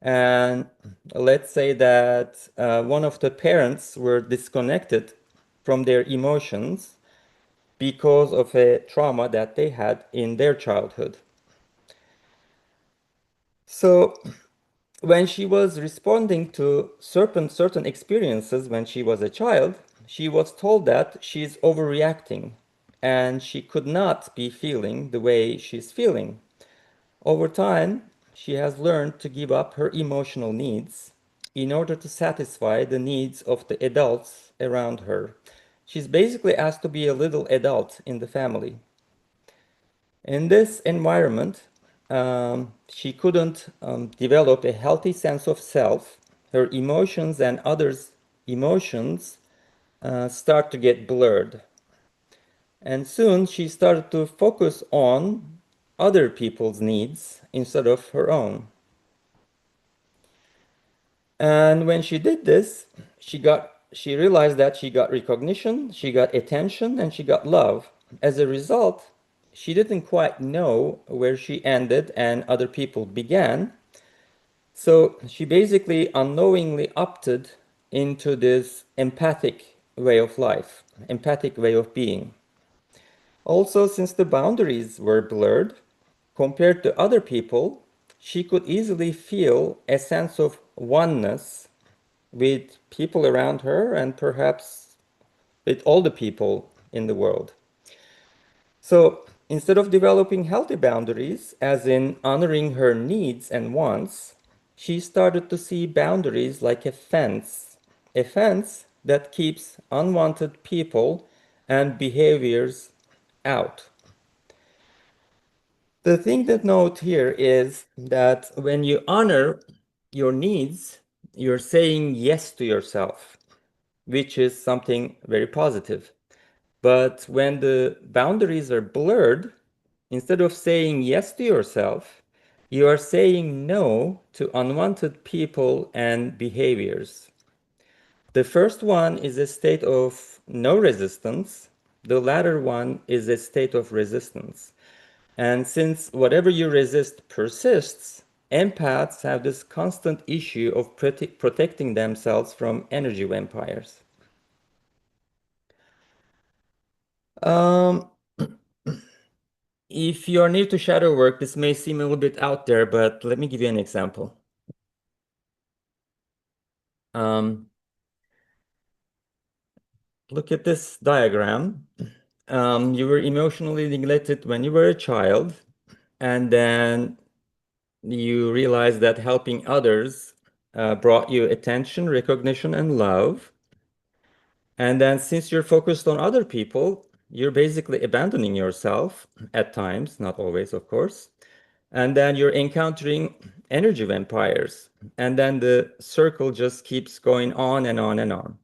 And let's say that one of the parents were disconnected from their emotions because of a trauma that they had in their childhood. So when she was responding to certain experiences when she was a child, she was told that she's overreacting and she could not be feeling the way she's feeling. Over time, she has learned to give up her emotional needs in order to satisfy the needs of the adults around her. She's basically asked to be a little adult in the family. In this environment, she couldn't develop a healthy sense of self. Her emotions and others' emotions start to get blurred. And soon she started to focus on other people's needs instead of her own. And when she did this, she realized that she got recognition, she got attention, and she got love. As a result, she didn't quite know where she ended and other people began. So she basically unknowingly opted into this empathic way of life, empathic way of being. Also, since the boundaries were blurred, compared to other people, she could easily feel a sense of oneness with people around her and perhaps with all the people in the world. So instead of developing healthy boundaries, as in honoring her needs and wants, she started to see boundaries like a fence that keeps unwanted people and behaviors out. The thing to note here is that when you honor your needs, you're saying yes to yourself, which is something very positive. But when the boundaries are blurred, instead of saying yes to yourself, you are saying no to unwanted people and behaviors. The first one is a state of no resistance. The latter one is a state of resistance. And since whatever you resist persists, empaths have this constant issue of protecting themselves from energy vampires. Um, if you're new to shadow work, this may seem a little bit out there, but let me give you an example. Look at this diagram. You were emotionally neglected when you were a child, and then you realized that helping others brought you attention, recognition, and love. And then since you're focused on other people, you're basically abandoning yourself at times, not always, of course. And then you're encountering energy vampires. And then the circle just keeps going on and on and on.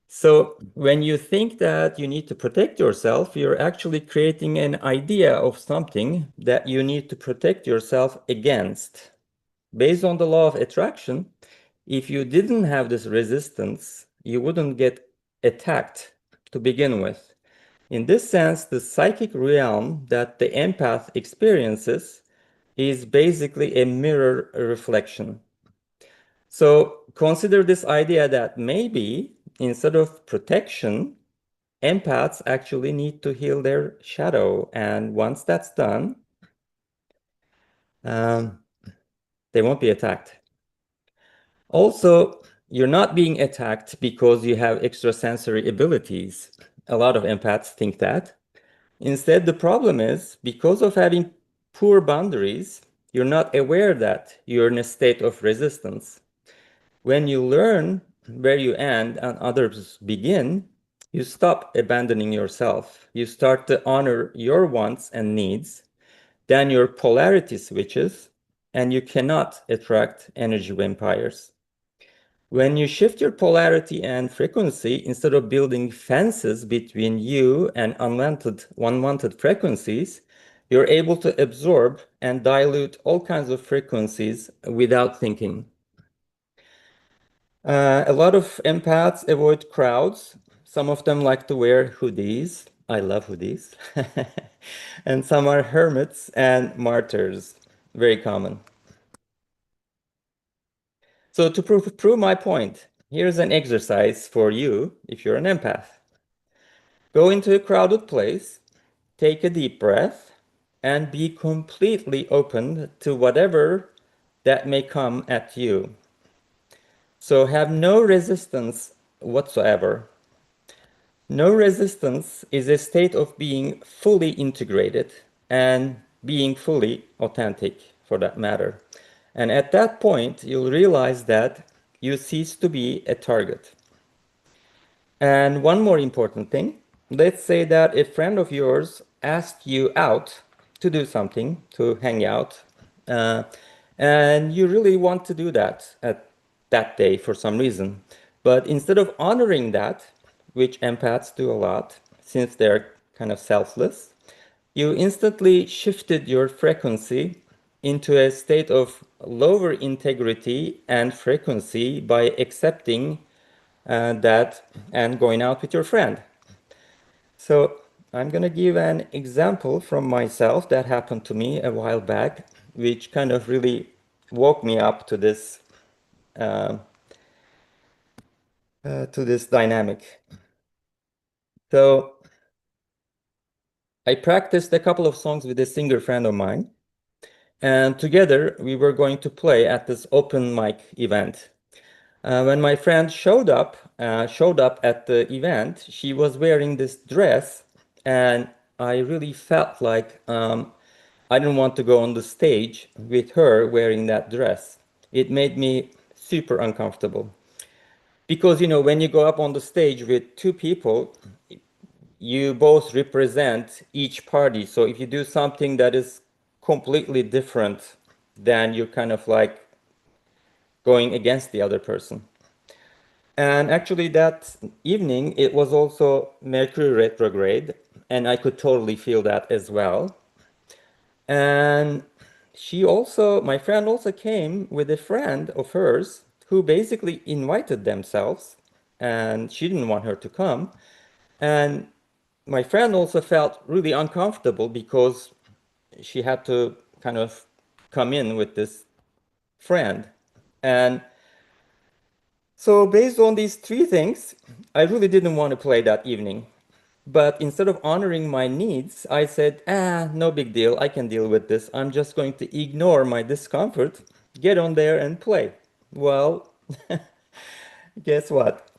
So when you think that you need to protect yourself, you're actually creating an idea of something that you need to protect yourself against. Based on the law of attraction, if you didn't have this resistance, you wouldn't get attacked to begin with. In this sense, the psychic realm that the empath experiences is basically a mirror reflection. So consider this idea that maybe instead of protection, empaths actually need to heal their shadow. And once that's done, they won't be attacked. Also, you're not being attacked because you have extrasensory abilities. A lot of empaths think that. Instead, the problem is because of having poor boundaries, you're not aware that you're in a state of resistance. When you learn where you end and others begin, you stop abandoning yourself. You start to honor your wants and needs. Then your polarity switches and you cannot attract energy vampires. When you shift your polarity and frequency, instead of building fences between you and unwanted frequencies, you're able to absorb and dilute all kinds of frequencies without thinking. A lot of empaths avoid crowds. Some of them like to wear hoodies. I love hoodies. And some are hermits and martyrs. Very common. So to prove my point, here's an exercise for you if you're an empath. Go into a crowded place, take a deep breath, and be completely open to whatever that may come at you. So have no resistance whatsoever. No resistance is a state of being fully integrated and being fully authentic, for that matter. And at that point, you'll realize that you cease to be a target. And one more important thing, let's say that a friend of yours asked you out to do something, to hang out, uh, and you really want to do that at that day for some reason. But instead of honoring that, which empaths do a lot, since they're kind of selfless, you instantly shifted your frequency into a state of lower integrity and frequency by accepting that and going out with your friend. So I'm going to give an example from myself that happened to me a while back, which kind of really woke me up to this dynamic. So I practiced a couple of songs with a singer friend of mine, and together we were going to play at this open mic event. When my friend showed up at the event, she was wearing this dress, and I really felt like I didn't want to go on the stage with her wearing that dress. It made me super uncomfortable. Because, you know, when you go up on the stage with two people, you both represent each party. So if you do something that is completely different, then you're kind of like going against the other person. And actually, that evening, it was also Mercury retrograde, and I could totally feel that as well. And my friend also came with a friend of hers who basically invited themselves, and she didn't want her to come. And my friend also felt really uncomfortable because she had to kind of come in with this friend. And so based on these three things, I really didn't want to play that evening. But instead of honoring my needs, I said, no big deal, I can deal with this. I'm just going to ignore my discomfort, get on there and play. Well, guess what?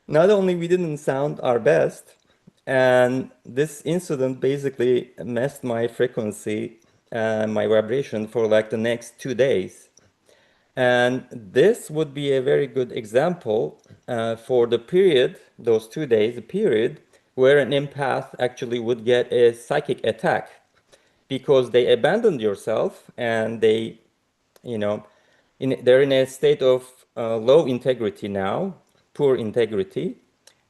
Not only we didn't sound our best, and this incident basically messed my frequency and my vibration for like the next 2 days. And this would be a very good example for the period, those 2 days, the period where an empath actually would get a psychic attack because they abandoned yourself and they, you know, they're in a state of low integrity now, poor integrity,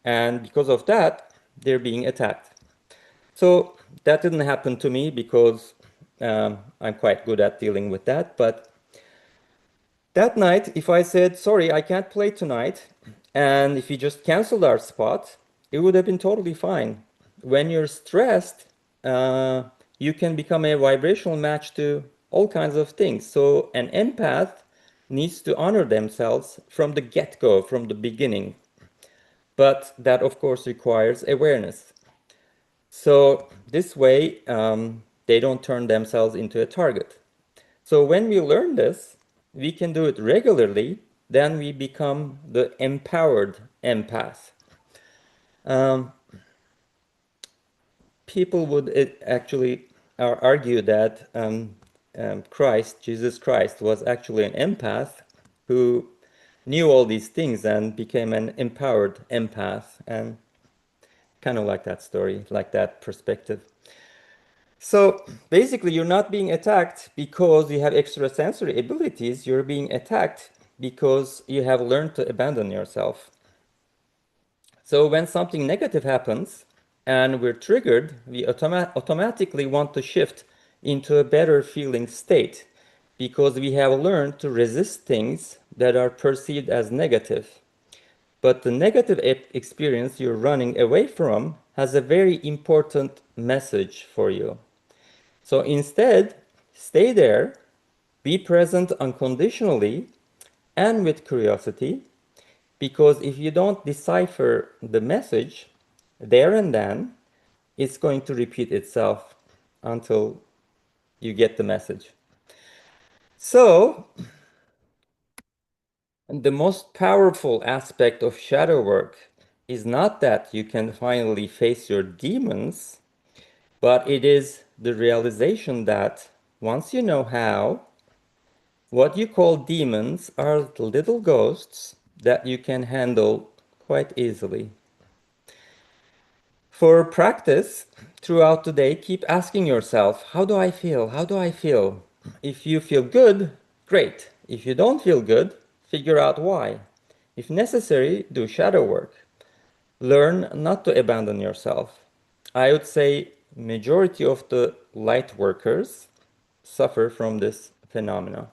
and because of that, they're being attacked. So that didn't happen to me because I'm quite good at dealing with that, but that night, if I said, sorry, I can't play tonight, and if you just canceled our spot, it would have been totally fine. When you're stressed, you can become a vibrational match to all kinds of things. So an empath needs to honor themselves from the get-go, from the beginning. But that, of course, requires awareness. So this way, they don't turn themselves into a target. So when we learn this, we can do it regularly, then we become the empowered empath. People would actually argue that Jesus Christ, was actually an empath who knew all these things and became an empowered empath, and kind of like that story, like that perspective. So basically, you're not being attacked because you have extrasensory abilities. You're being attacked because you have learned to abandon yourself. So when something negative happens and we're triggered, we automatically want to shift into a better feeling state because we have learned to resist things that are perceived as negative. But the negative experience you're running away from has a very important message for you. So instead, stay there, be present unconditionally and with curiosity, because if you don't decipher the message there and then, it's going to repeat itself until you get the message. So, the most powerful aspect of shadow work is not that you can finally face your demons, but it is the realization that once you know how, what you call demons are little ghosts that you can handle quite easily. For practice, throughout the day, keep asking yourself, how do I feel? How do I feel? If you feel good, great. If you don't feel good, figure out why. If necessary, do shadow work. Learn not to abandon yourself. I would say majority of the light workers suffer from this phenomena.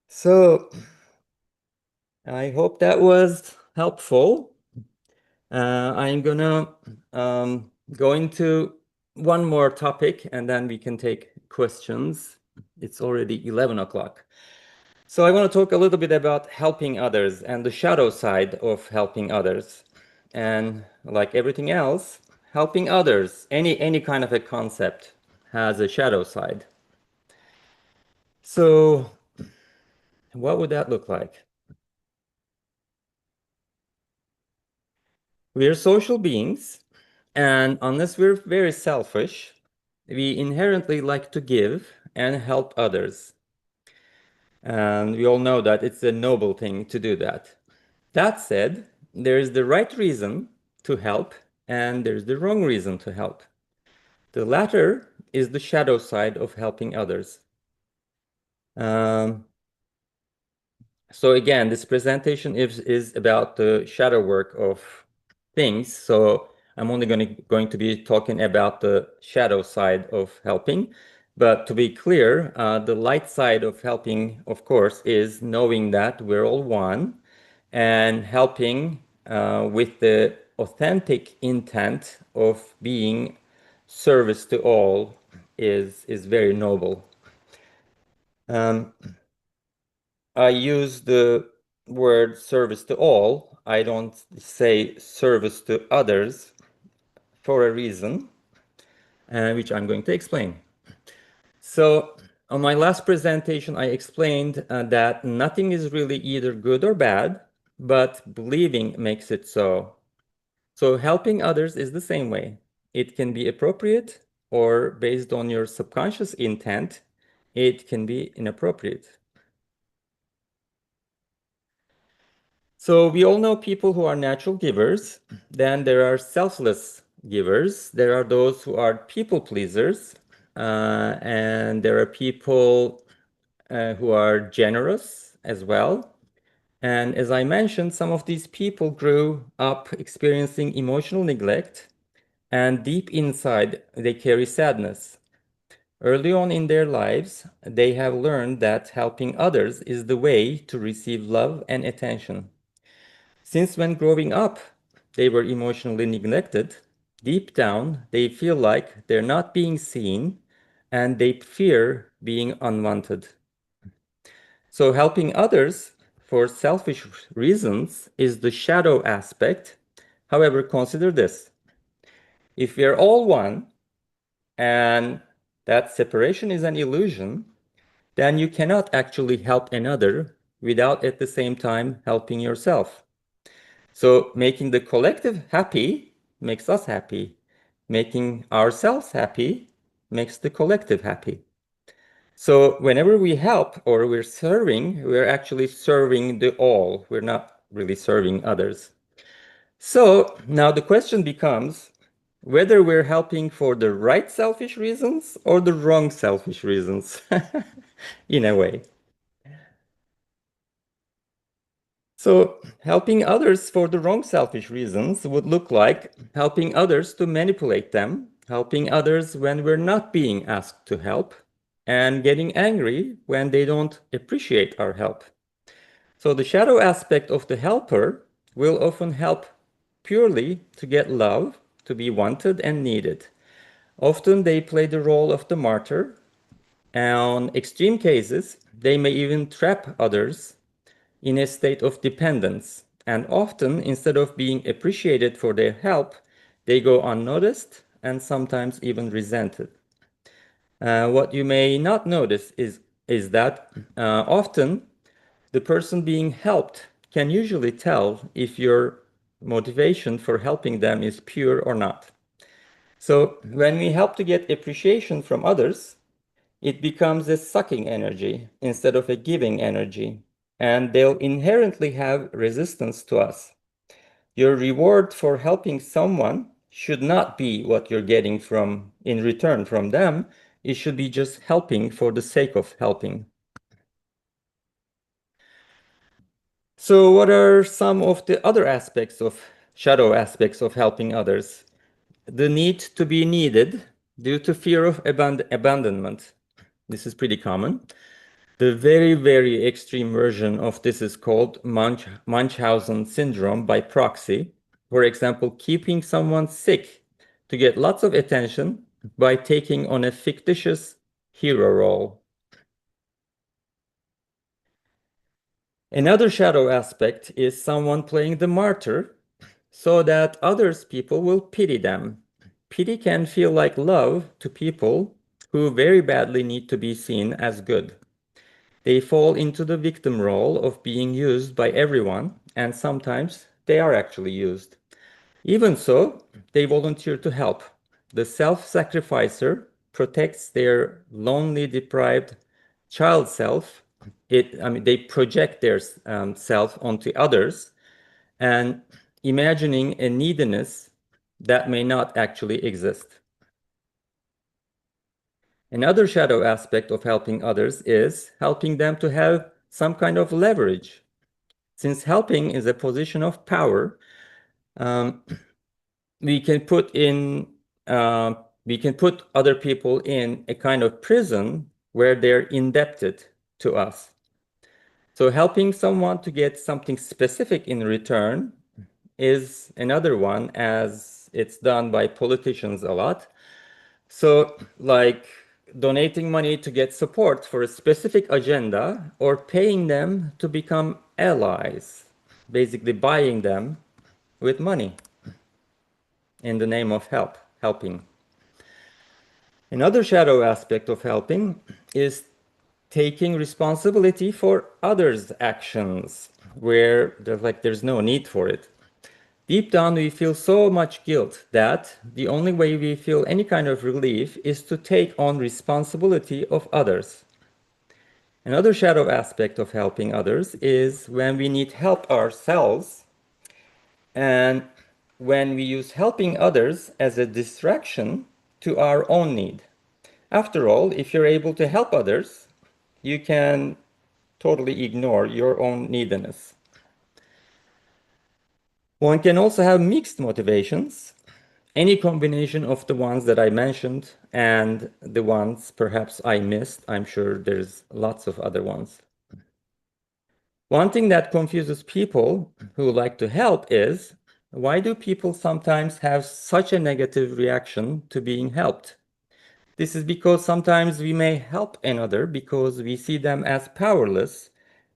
So I hope that was helpful. I'm gonna go into one more topic and then we can take questions. It's already 11 o'clock. So I want to talk a little bit about helping others and the shadow side of helping others. And like everything else, helping others, any kind of a concept has a shadow side. So what would that look like? We're social beings, and unless we're very selfish, we inherently like to give and help others. And we all know that it's a noble thing to do that. That said, there is the right reason to help, and there's the wrong reason to help. The latter is the shadow side of helping others. So again, this presentation is about the shadow work of things. So I'm only going to be talking about the shadow side of helping. But to be clear, the light side of helping, of course, is knowing that we're all one and helping with the authentic intent of being service to all is very noble. I use the word service to all. I don't say service to others for a reason, which I'm going to explain. So on my last presentation, I explained that nothing is really either good or bad, but believing makes it so. So helping others is the same way. It can be appropriate, or based on your subconscious intent, it can be inappropriate. So we all know people who are natural givers. Then there are selfless givers. There are those who are people pleasers. And there are people who are generous as well. And as I mentioned, some of these people grew up experiencing emotional neglect, and deep inside, they carry sadness. Early on in their lives, they have learned that helping others is the way to receive love and attention. Since when growing up, they were emotionally neglected, deep down, they feel like they're not being seen and they fear being unwanted. So helping others for selfish reasons is the shadow aspect. However, consider this. If we are all one and that separation is an illusion, then you cannot actually help another without at the same time helping yourself. So making the collective happy makes us happy. Making ourselves happy makes the collective happy. So whenever we help or we're serving, we're actually serving the all. We're not really serving others. So now the question becomes whether we're helping for the right selfish reasons or the wrong selfish reasons, in a way. So helping others for the wrong selfish reasons would look like helping others to manipulate them, helping others when we're not being asked to help, and getting angry when they don't appreciate our help. So the shadow aspect of the helper will often help purely to get love, to be wanted and needed. Often they play the role of the martyr. And in extreme cases, they may even trap others in a state of dependence. And often, instead of being appreciated for their help, they go unnoticed and sometimes even resented. What you may not notice is that often the person being helped can usually tell if your motivation for helping them is pure or not. So when we help to get appreciation from others, it becomes a sucking energy instead of a giving energy, and they'll inherently have resistance to us. Your reward for helping someone should not be what you're getting in return from them. It should be just helping for the sake of helping. So what are some of the other shadow aspects of helping others? The need to be needed due to fear of abandonment. This is pretty common. The very, very extreme version of this is called Munchausen syndrome by proxy. For example, keeping someone sick to get lots of attention by taking on a fictitious hero role. Another shadow aspect is someone playing the martyr so that people will pity them. Pity can feel like love to people who very badly need to be seen as good. They fall into the victim role of being used by everyone, and sometimes they are actually used. Even so, they volunteer to help. The self-sacrificer protects their lonely, deprived child self. They project their self onto others and imagining a neediness that may not actually exist. Another shadow aspect of helping others is helping them to have some kind of leverage. Since helping is a position of power, we can put other people in a kind of prison where they're indebted to us. So helping someone to get something specific in return is another one, as it's done by politicians a lot. So like donating money to get support for a specific agenda or paying them to become allies, basically buying them with money in the name of helping. Another shadow aspect of helping is taking responsibility for others' actions where there's no need for it. Deep down, we feel so much guilt that the only way we feel any kind of relief is to take on responsibility of others. Another shadow aspect of helping others is when we need help ourselves and when we use helping others as a distraction to our own need. After all, if you're able to help others, you can totally ignore your own neediness. One can also have mixed motivations. Any combination of the ones that I mentioned and the ones perhaps I missed. I'm sure there's lots of other ones. One thing that confuses people who like to help is, why do people sometimes have such a negative reaction to being helped? This is because sometimes we may help another because we see them as powerless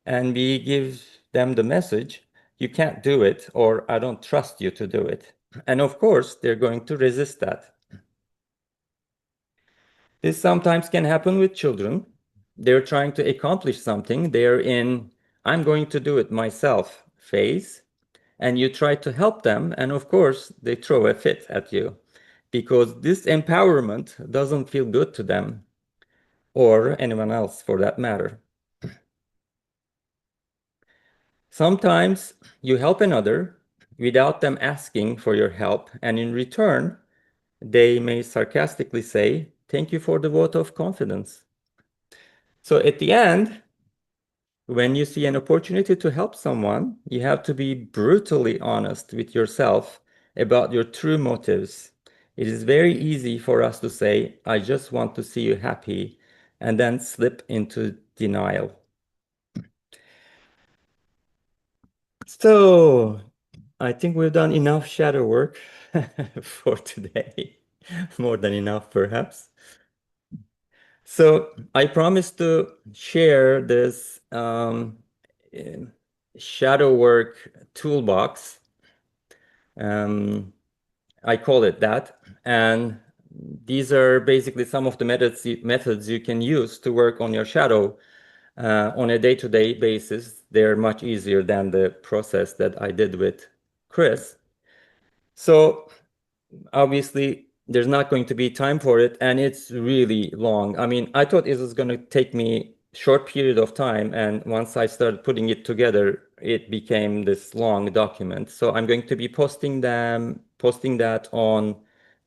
and we give them the message, you can't do it, or I don't trust you to do it. And of course, they're going to resist that. This sometimes can happen with children. They're trying to accomplish something. They're in, I'm going to do it myself phase. And you try to help them. And of course, they throw a fit at you because this empowerment doesn't feel good to them or anyone else for that matter. Sometimes you help another without them asking for your help. And in return, they may sarcastically say, thank you for the vote of confidence. So at the end, when you see an opportunity to help someone, you have to be brutally honest with yourself about your true motives. It is very easy for us to say, I just want to see you happy, and then slip into denial. So I think we've done enough shadow work for today, more than enough perhaps. So I promised to share this shadow work toolbox. I call it that. And these are basically some of the methods you can use to work on your shadow on a day-to-day basis. They're much easier than the process that I did with Chris. So obviously there's not going to be time for it, and it's really long. I mean, I thought it was going to take me short period of time, and once I started putting it together, it became this long document. So I'm going to be posting that on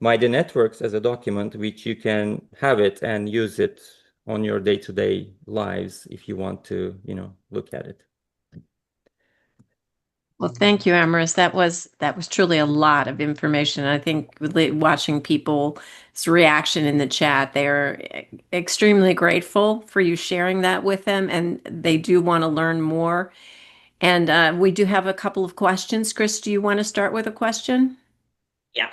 the networks as a document, which you can have it and use it on your day-to-day lives if you want to, look at it. Well, thank you, Emrys. That was truly a lot of information. I think watching people's reaction in the chat, they are extremely grateful for you sharing that with them, and they do want to learn more. And we do have a couple of questions. Chris, do you want to start with a question? Yeah,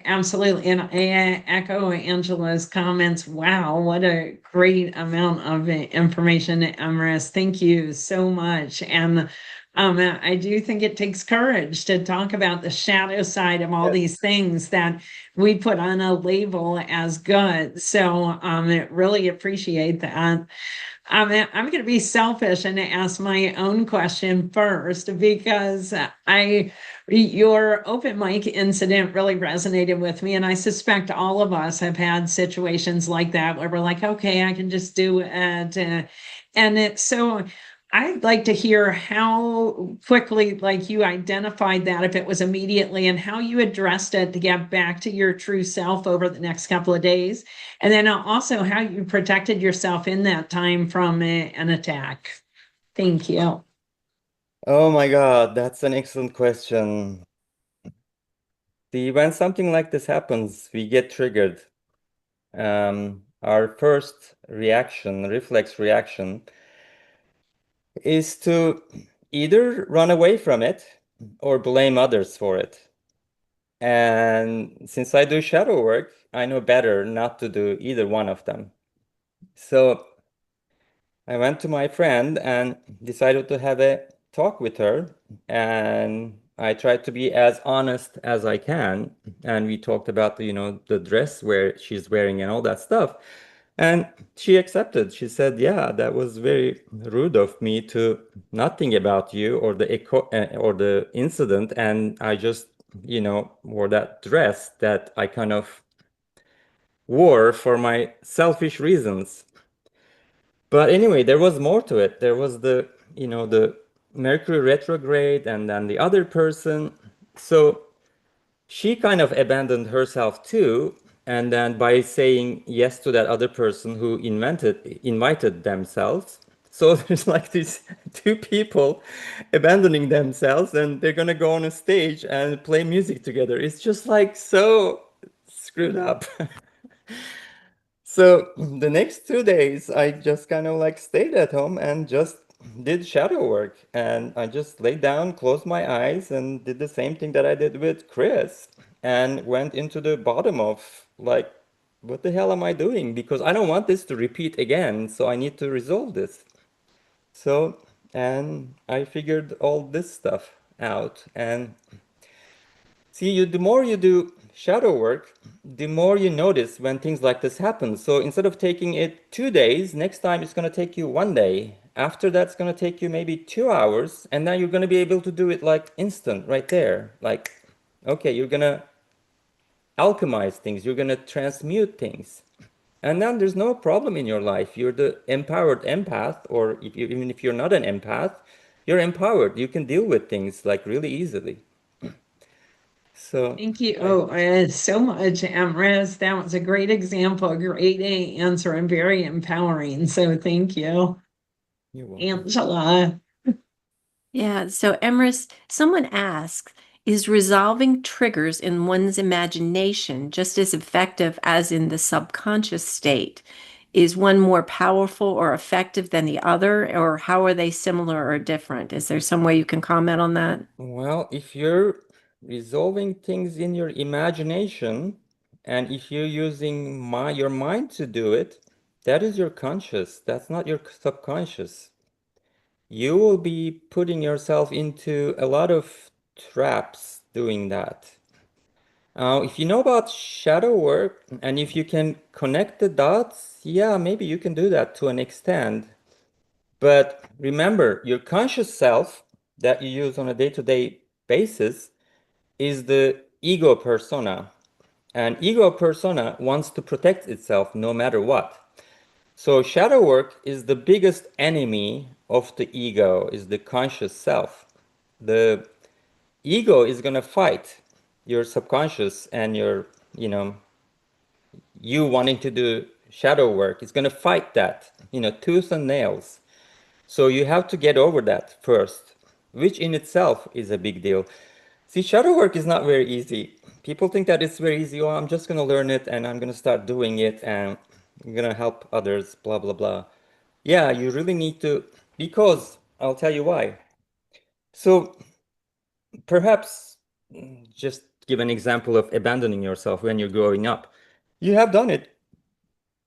absolutely. And I echo Angela's comments. Wow, what a great amount of information, Emrys. Thank you so much. And I do think it takes courage to talk about the shadow side of all these things that we put on a label as good. So really appreciate that. I'm going to be selfish and ask my own question first because your open mic incident really resonated with me. And I suspect all of us have had situations like that where we're like, okay, I can just do it. So I'd like to hear how quickly, like you identified that, if it was immediately, and how you addressed it to get back to your true self over the next couple of days. And then also how you protected yourself in that time from an attack. Thank you. Oh my God, that's an excellent question. See, when something like this happens, we get triggered. Our first reaction, reflex reaction, is to either run away from it or blame others for it. And since I do shadow work, I know better not to do either one of them. So I went to my friend and decided to have a talk with her, and I tried to be as honest as I can. And we talked about the dress where she's wearing and all that stuff. And she accepted. She said, "Yeah, that was very rude of me to not think about you or the incident, and I just, wore that dress that I kind of wore for my selfish reasons." But anyway, there was more to it. There was the Mercury retrograde and then the other person. So she kind of abandoned herself too. And then by saying yes to that other person who invited themselves. So there's like these two people abandoning themselves, and they're gonna go on a stage and play music together. It's just like so screwed up. So the next 2 days, I just kind of like stayed at home and just did shadow work. And I just laid down, closed my eyes, and did the same thing that I did with Chris, and went into the bottom of like, what the hell am I doing? Because I don't want this to repeat again. So I need to resolve this. So, and I figured all this stuff out. And see, the more you do shadow work, the more you notice when things like this happen. So instead of taking it 2 days, next time it's going to take you 1 day. After that, it's going to take you maybe 2 hours. And then you're going to be able to do it like instant right there. Like, okay, you're going to alchemize things, you're going to transmute things. And then there's no problem in your life. You're the empowered empath, or even if you're not an empath, you're empowered. You can deal with things like really easily. So Thank you so much, Emrys. That was a great example, a great answer, and very empowering. So thank you. You're welcome. Angela. Yeah, so Emrys, someone asks, is resolving triggers in one's imagination just as effective as in the subconscious state? Is one more powerful or effective than the other, or how are they similar or different? Is there some way you can comment on that? Well, if you're resolving things in your imagination, and if you're using your mind to do it, that is your conscious. That's not your subconscious. You will be putting yourself into a lot of traps doing that. If you know about shadow work and if you can connect the dots, yeah, maybe you can do that to an extent. But remember, your conscious self that you use on a day-to-day basis is the ego persona. And ego persona wants to protect itself no matter what. So shadow work is the biggest enemy of the ego, is the conscious self. The ego is going to fight your subconscious and your, you know, you wanting to do shadow work. It's going to fight that, tooth and nails. So you have to get over that first, which in itself is a big deal. See, shadow work is not very easy. People think that it's very easy. Oh, I'm just going to learn it and I'm going to start doing it and I'm going to help others, blah, blah, blah. Yeah, you really need to, because I'll tell you why. So perhaps just give an example of abandoning yourself when you're growing up. You have done it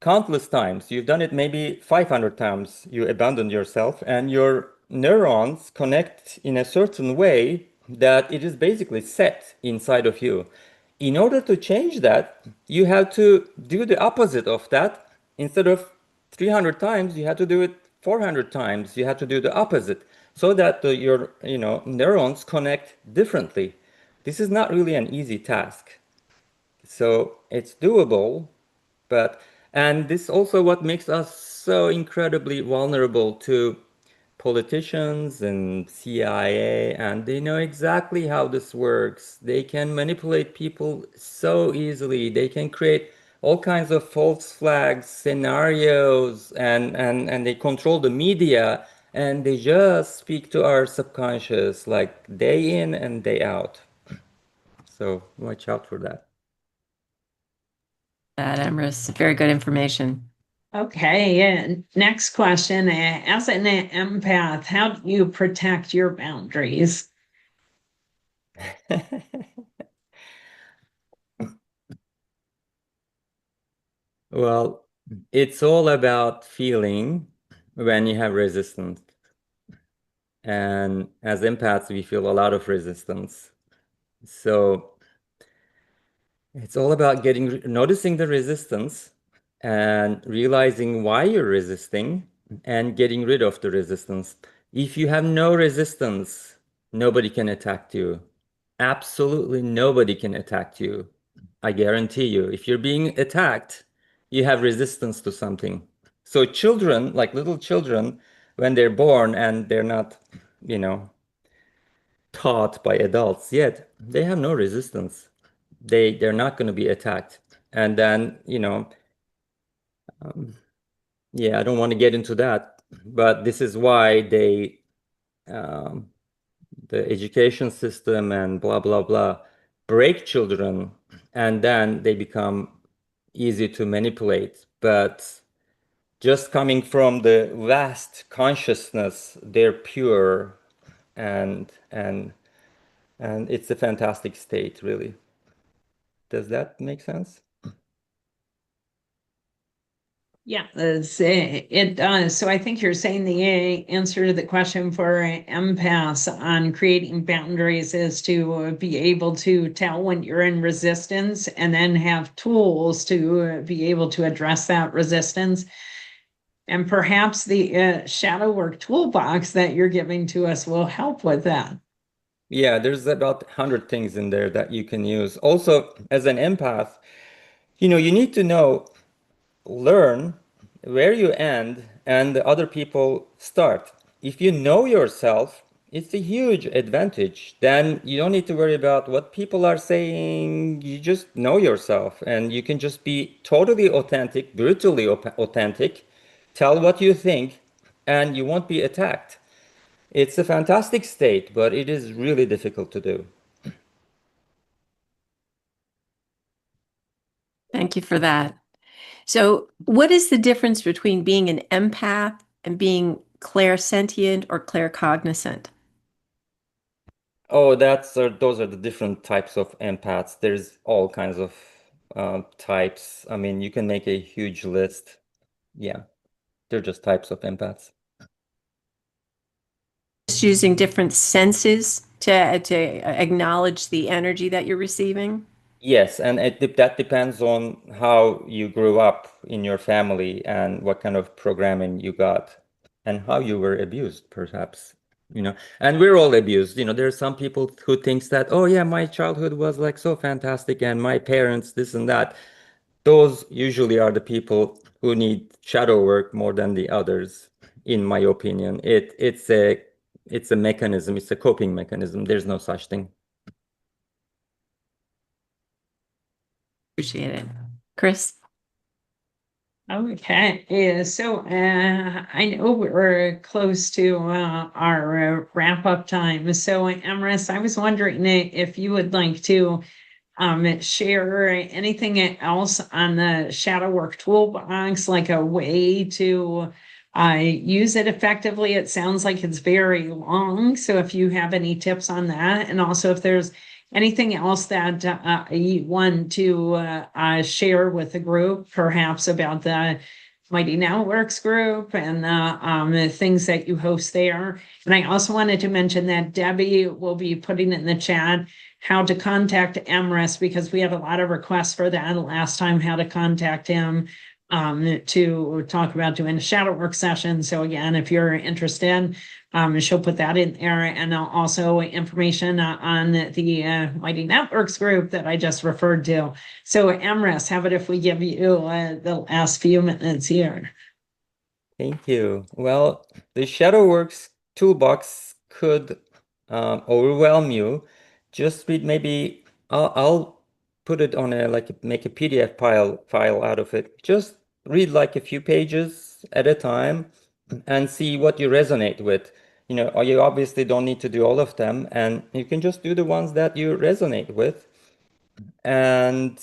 countless times. You've done it maybe 500 times. You abandoned yourself, and your neurons connect in a certain way that it is basically set inside of you. In order to change that, you have to do the opposite of that. Instead of 300 times, you have to do it 400 times. You have to do the opposite so that your neurons connect differently. This is not really an easy task. So it's doable, but and this also what makes us so incredibly vulnerable to politicians and CIA, and they know exactly how this works. They can manipulate people so easily. They can create all kinds of false flags, scenarios, and they control the media, and they just speak to our subconscious like day in and day out. So watch out for that. That, Emrys, very good information. Okay, and next question. As an empath, how do you protect your boundaries? Well, it's all about feeling when you have resistance. And as empaths, we feel a lot of resistance. So it's all about noticing the resistance and realizing why you're resisting and getting rid of the resistance. If you have no resistance, nobody can attack you. Absolutely nobody can attack you. I guarantee you. If you're being attacked, you have resistance to something. So children, like little children, when they're born and they're not, you know, taught by adults yet, they have no resistance. They're not going to be attacked. And then, yeah, I don't want to get into that, but this is why um, the education system and blah blah blah break children, and then they become easy to manipulate. But just coming from the vast consciousness, they're pure, and it's a fantastic state, really. Does that make sense? Yeah, it does. So I think you're saying the answer to the question for empaths on creating boundaries is to be able to tell when you're in resistance and then have tools to be able to address that resistance. And perhaps the shadow work toolbox that you're giving to us will help with that. Yeah, there's about 100 things in there that you can use. Also, as an empath, you need to learn where you end and the other people start. If you know yourself, it's a huge advantage. Then you don't need to worry about what people are saying. You just know yourself and you can just be totally authentic, brutally authentic, tell what you think, and you won't be attacked. It's a fantastic state, but it is really difficult to do. Thank you for that. So, what is the difference between being an empath and being clairsentient or claircognizant? Oh, those are the different types of empaths. There's all kinds of types. I mean, you can make a huge list. Yeah, they're just types of empaths. Just using different senses to acknowledge the energy that you're receiving? Yes, and that depends on how you grew up in your family and what kind of programming you got and how you were abused, perhaps. And we're all abused. There are some people who thinks that, oh yeah, my childhood was like so fantastic and my parents this and that. Those usually are the people who need shadow work more than the others, in my opinion. It's a mechanism, it's a coping mechanism. There's no such thing. Appreciate it. Chris? Okay, yeah, so I know we're close to our wrap up time. So, Emrys, I was wondering if you would like to share anything else on the shadow work toolbox, like a way to use it effectively. It sounds like it's very long. So if you have any tips on that, and also if there's anything else that you want to share with the group, perhaps about the Mighty Networks group and the things that you host there. And I also wanted to mention that Debbie will be putting in the chat how to contact Emrys, because we had a lot of requests for that last time, how to contact him to talk about doing a shadow work session. So again, if you're interested, she'll put that in there, and also information on the Mighty Networks group that I just referred to. So Emrys, how about if we give you the last few minutes here? Thank you. Well, the ShadowWorks toolbox could overwhelm you. Just read maybe I'll put it on make a PDF file out of it. Just read like a few pages at a time and see what you resonate with. Or you obviously don't need to do all of them, and you can just do the ones that you resonate with. And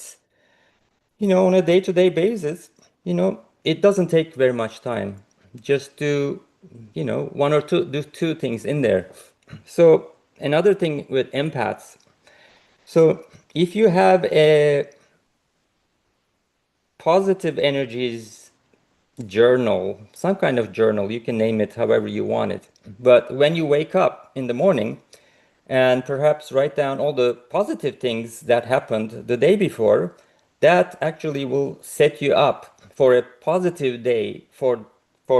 on a day-to-day basis, it doesn't take very much time. Just do, one or two, do two things in there. So another thing with empaths. So if you have a positive energies journal, some kind of journal, you can name it however you want it. But when you wake up in the morning and perhaps write down all the positive things that happened the day before, that actually will set you up for a positive day for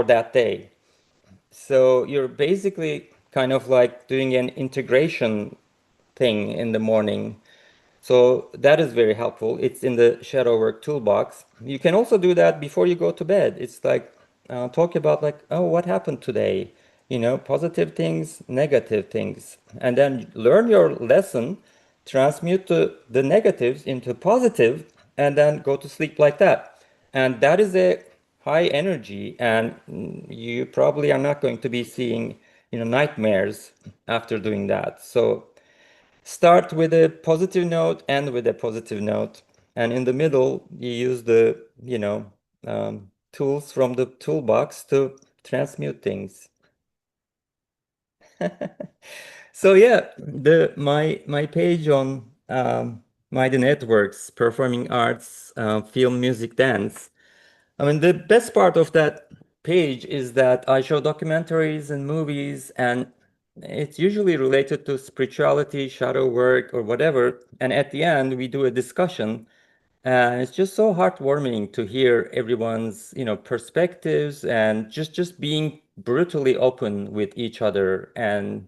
that day. So you're basically kind of like doing an integration thing in the morning. So that is very helpful. It's in the shadow work toolbox. You can also do that before you go to bed. It's like talk about like, oh, what happened today? Positive things, negative things, and then learn your lesson, transmute the negatives into positive, and then go to sleep like that. And that is a high energy, and you probably are not going to be seeing, nightmares after doing that. So start with a positive note, end with a positive note, and in the middle you use the tools from the toolbox to transmute things. So yeah, my page on Mighty Networks, performing arts, film, music, dance. I mean, the best part of that page is that I show documentaries and movies, and it's usually related to spirituality, shadow work, or whatever. And at the end, we do a discussion. And it's just so heartwarming to hear everyone's, perspectives and just being brutally open with each other and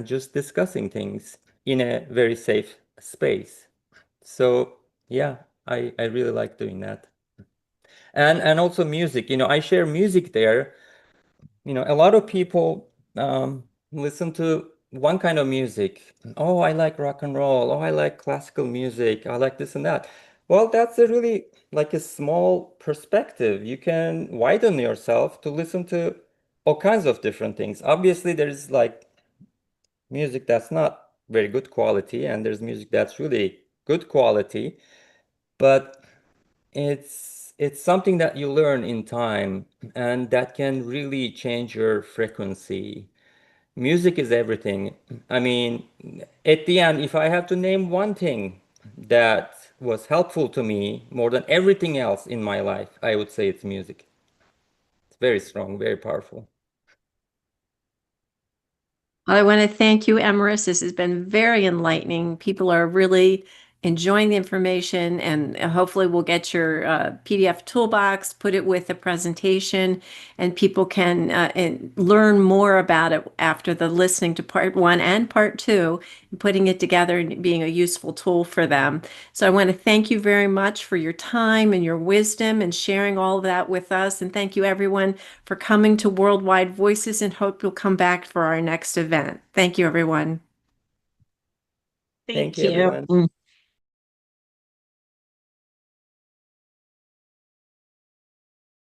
just discussing things in a very safe space. So yeah, I really like doing that. And also music, I share music there. A lot of people listen to one kind of music. Oh, I like rock and roll. Oh, I like classical music. I like this and that. Well, that's a really like a small perspective. You can widen yourself to listen to all kinds of different things. Obviously, there's like music that's not very good quality, and there's music that's really good quality, but it's something that you learn in time, and that can really change your frequency. Music is everything. I mean, at the end, if I have to name one thing that was helpful to me more than everything else in my life, I would say it's music. It's very strong, very powerful. I want to thank you, Emrys. This has been very enlightening. People are really enjoying the information, and hopefully we'll get your PDF toolbox, put it with the presentation, and people can learn more about it after the listening to part 1 and part 2, and putting it together and being a useful tool for them. So I want to thank you very much for your time and your wisdom and sharing all of that with us. And thank you everyone for coming to Worldwide Voices, and hope you'll come back for our next event. Thank you, everyone. Thank Thank you, you. everyone.